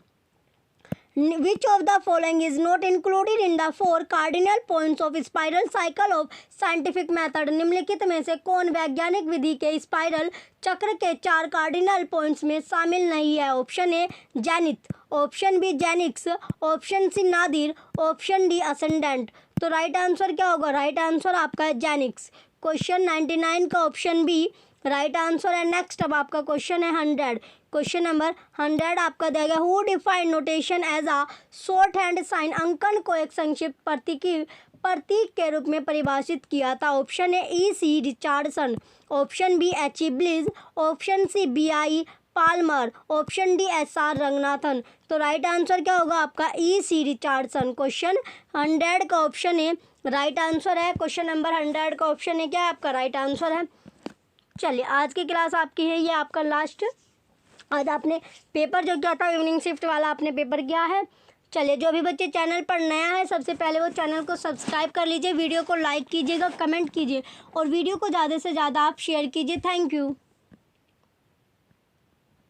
विच of the following is not included in the 4 cardinal points of spiral cycle of scientific method. निम्नलिखित में से कौन वैज्ञानिक विधि के स्पाइरल चक्र के 4 कार्डिनल पॉइंट्स में शामिल नहीं है। Option A zenith, option B genics, option C nadir, option D ascendant. तो राइट आंसर क्या होगा। राइट आंसर आपका है जेनिक्स। क्वेश्चन 99 का ऑप्शन बी राइट आंसर है। नेक्स्ट अब आपका क्वेश्चन है 100। क्वेश्चन नंबर 100 आपका दिया गया who defined notation as a short hand sign. अंकन को एक संक्षिप्त प्रतीक के रूप में परिभाषित किया था। Option A E.C. Richardson, option B H.E. Bliss, option C B.I. Palmer, option D S.R. Ranganathan. तो राइट आंसर क्या होगा आपका E.C. रिचर्डसन। क्वेश्चन 100 का ऑप्शन ए राइट आंसर है। क्वेश्चन नंबर 100 का ऑप्शन ए क्या है आपका राइट आंसर है। चलिए आज की क्लास आपकी है ये आपका लास्ट। आज आपने पेपर जो किया था इवनिंग शिफ्ट वाला आपने पेपर किया है। चलिए जो भी बच्चे चैनल पर नया है सबसे पहले वो चैनल को सब्सक्राइब कर लीजिए, वीडियो को लाइक कीजिएगा, कमेंट कीजिए और वीडियो को ज़्यादा से ज़्यादा आप शेयर कीजिए। Thank you.